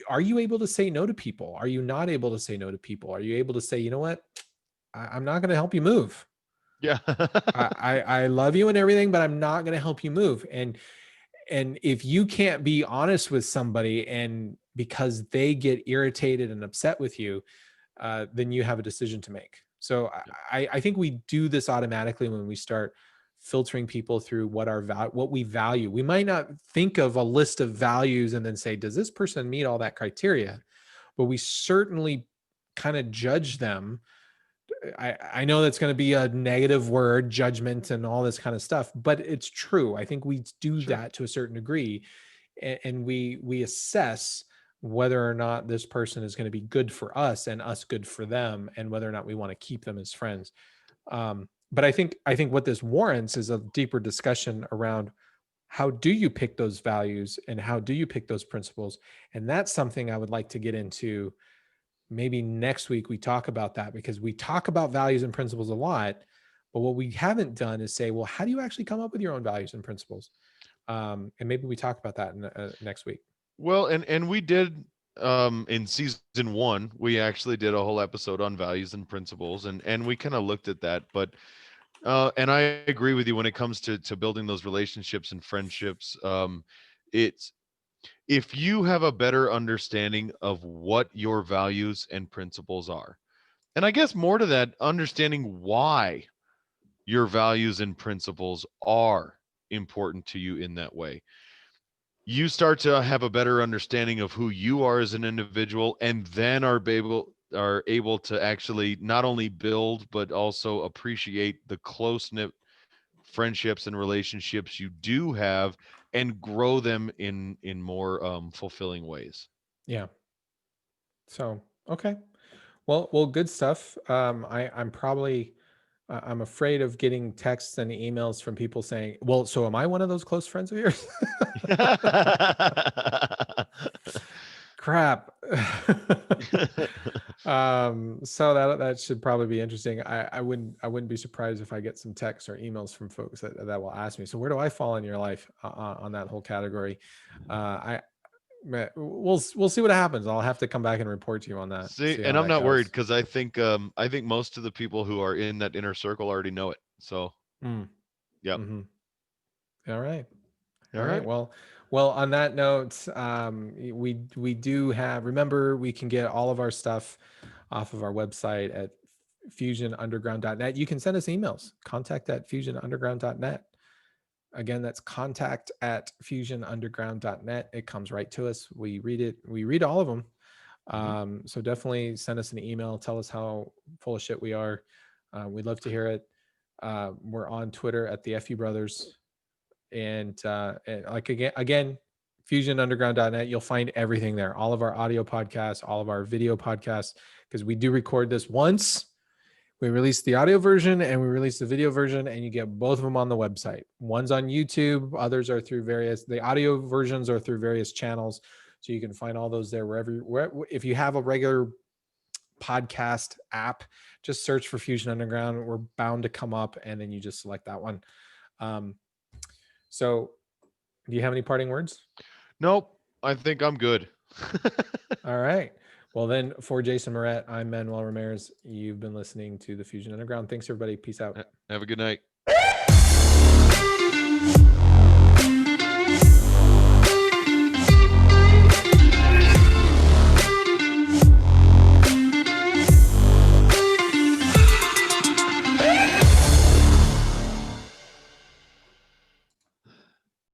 are you able to say no to people? Are you not able to say no to people? Are you able to say, you know what, I'm not going to help you move. Yeah. I love you and everything, but I'm not going to help you move. And if you can't be honest with somebody, and because they get irritated and upset with you, then you have a decision to make. So I think we do this automatically when we start filtering people through what we value. We might not think of a list of values and then say, does this person meet all that criteria? But we certainly kind of judge them. I know that's going to be a negative word, judgment and all this kind of stuff, but it's true. I think we do Sure. that to a certain degree, and we assess whether or not this person is going to be good for us and us good for them, and whether or not we want to keep them as friends. But I think what this warrants is a deeper discussion around how do you pick those values and how do you pick those principles. And that's something I would like to get into. Maybe next week we talk about that, because we talk about values and principles a lot, but what we haven't done is say, well, how do you actually come up with your own values and principles? And maybe we talk about that next week. Well, and we did in season 1, we actually did a whole episode on values and principles, and we kind of looked at that. But and I agree with you when it comes to building those relationships and friendships. It's if you have a better understanding of what your values and principles are, and I guess more to that, understanding why your values and principles are important to you in that way, you start to have a better understanding of who you are as an individual, and then are able to actually not only build but also appreciate the close-knit friendships and relationships you do have, and grow them in more fulfilling ways. Yeah. So, okay. Well, good stuff. I'm afraid of getting texts and emails from people saying, well, so am I one of those close friends of yours? Crap. So that should probably be interesting. I wouldn't be surprised if I get some texts or emails from folks that will ask me, so where do I fall in your life on that whole category? We'll see what happens. I'll have to come back and report to you on that. See, See and how I'm that not worried goes. because I think most of the people who are in that inner circle already know it. So, Mm, yep. mhm. All right. All All right. right. Well, on that note, we do have, remember, we can get all of our stuff off of our website at fusionunderground.net. You can send us emails, contact@fusionunderground.net. Again, that's contact@fusionunderground.net. It comes right to us. We read it. We read all of them. So definitely send us an email. Tell us how full of shit we are. We'd love to hear it. We're on Twitter at the FU Brothers. And like again, fusionunderground.net, you'll find everything there, all of our audio podcasts, all of our video podcasts, because we do record this once. We release the audio version and we release the video version, and you get both of them on the website. One's on YouTube, others are through the audio versions are through various channels, so you can find all those there if you have a regular podcast app, just search for Fusion Underground. We're bound to come up, and then you just select that one. So, do you have any parting words? Nope. I think I'm good. All right. Well, then, for Jason Moret, I'm Manuel Ramirez. You've been listening to the Fusion Underground. Thanks, everybody. Peace out. Have a good night.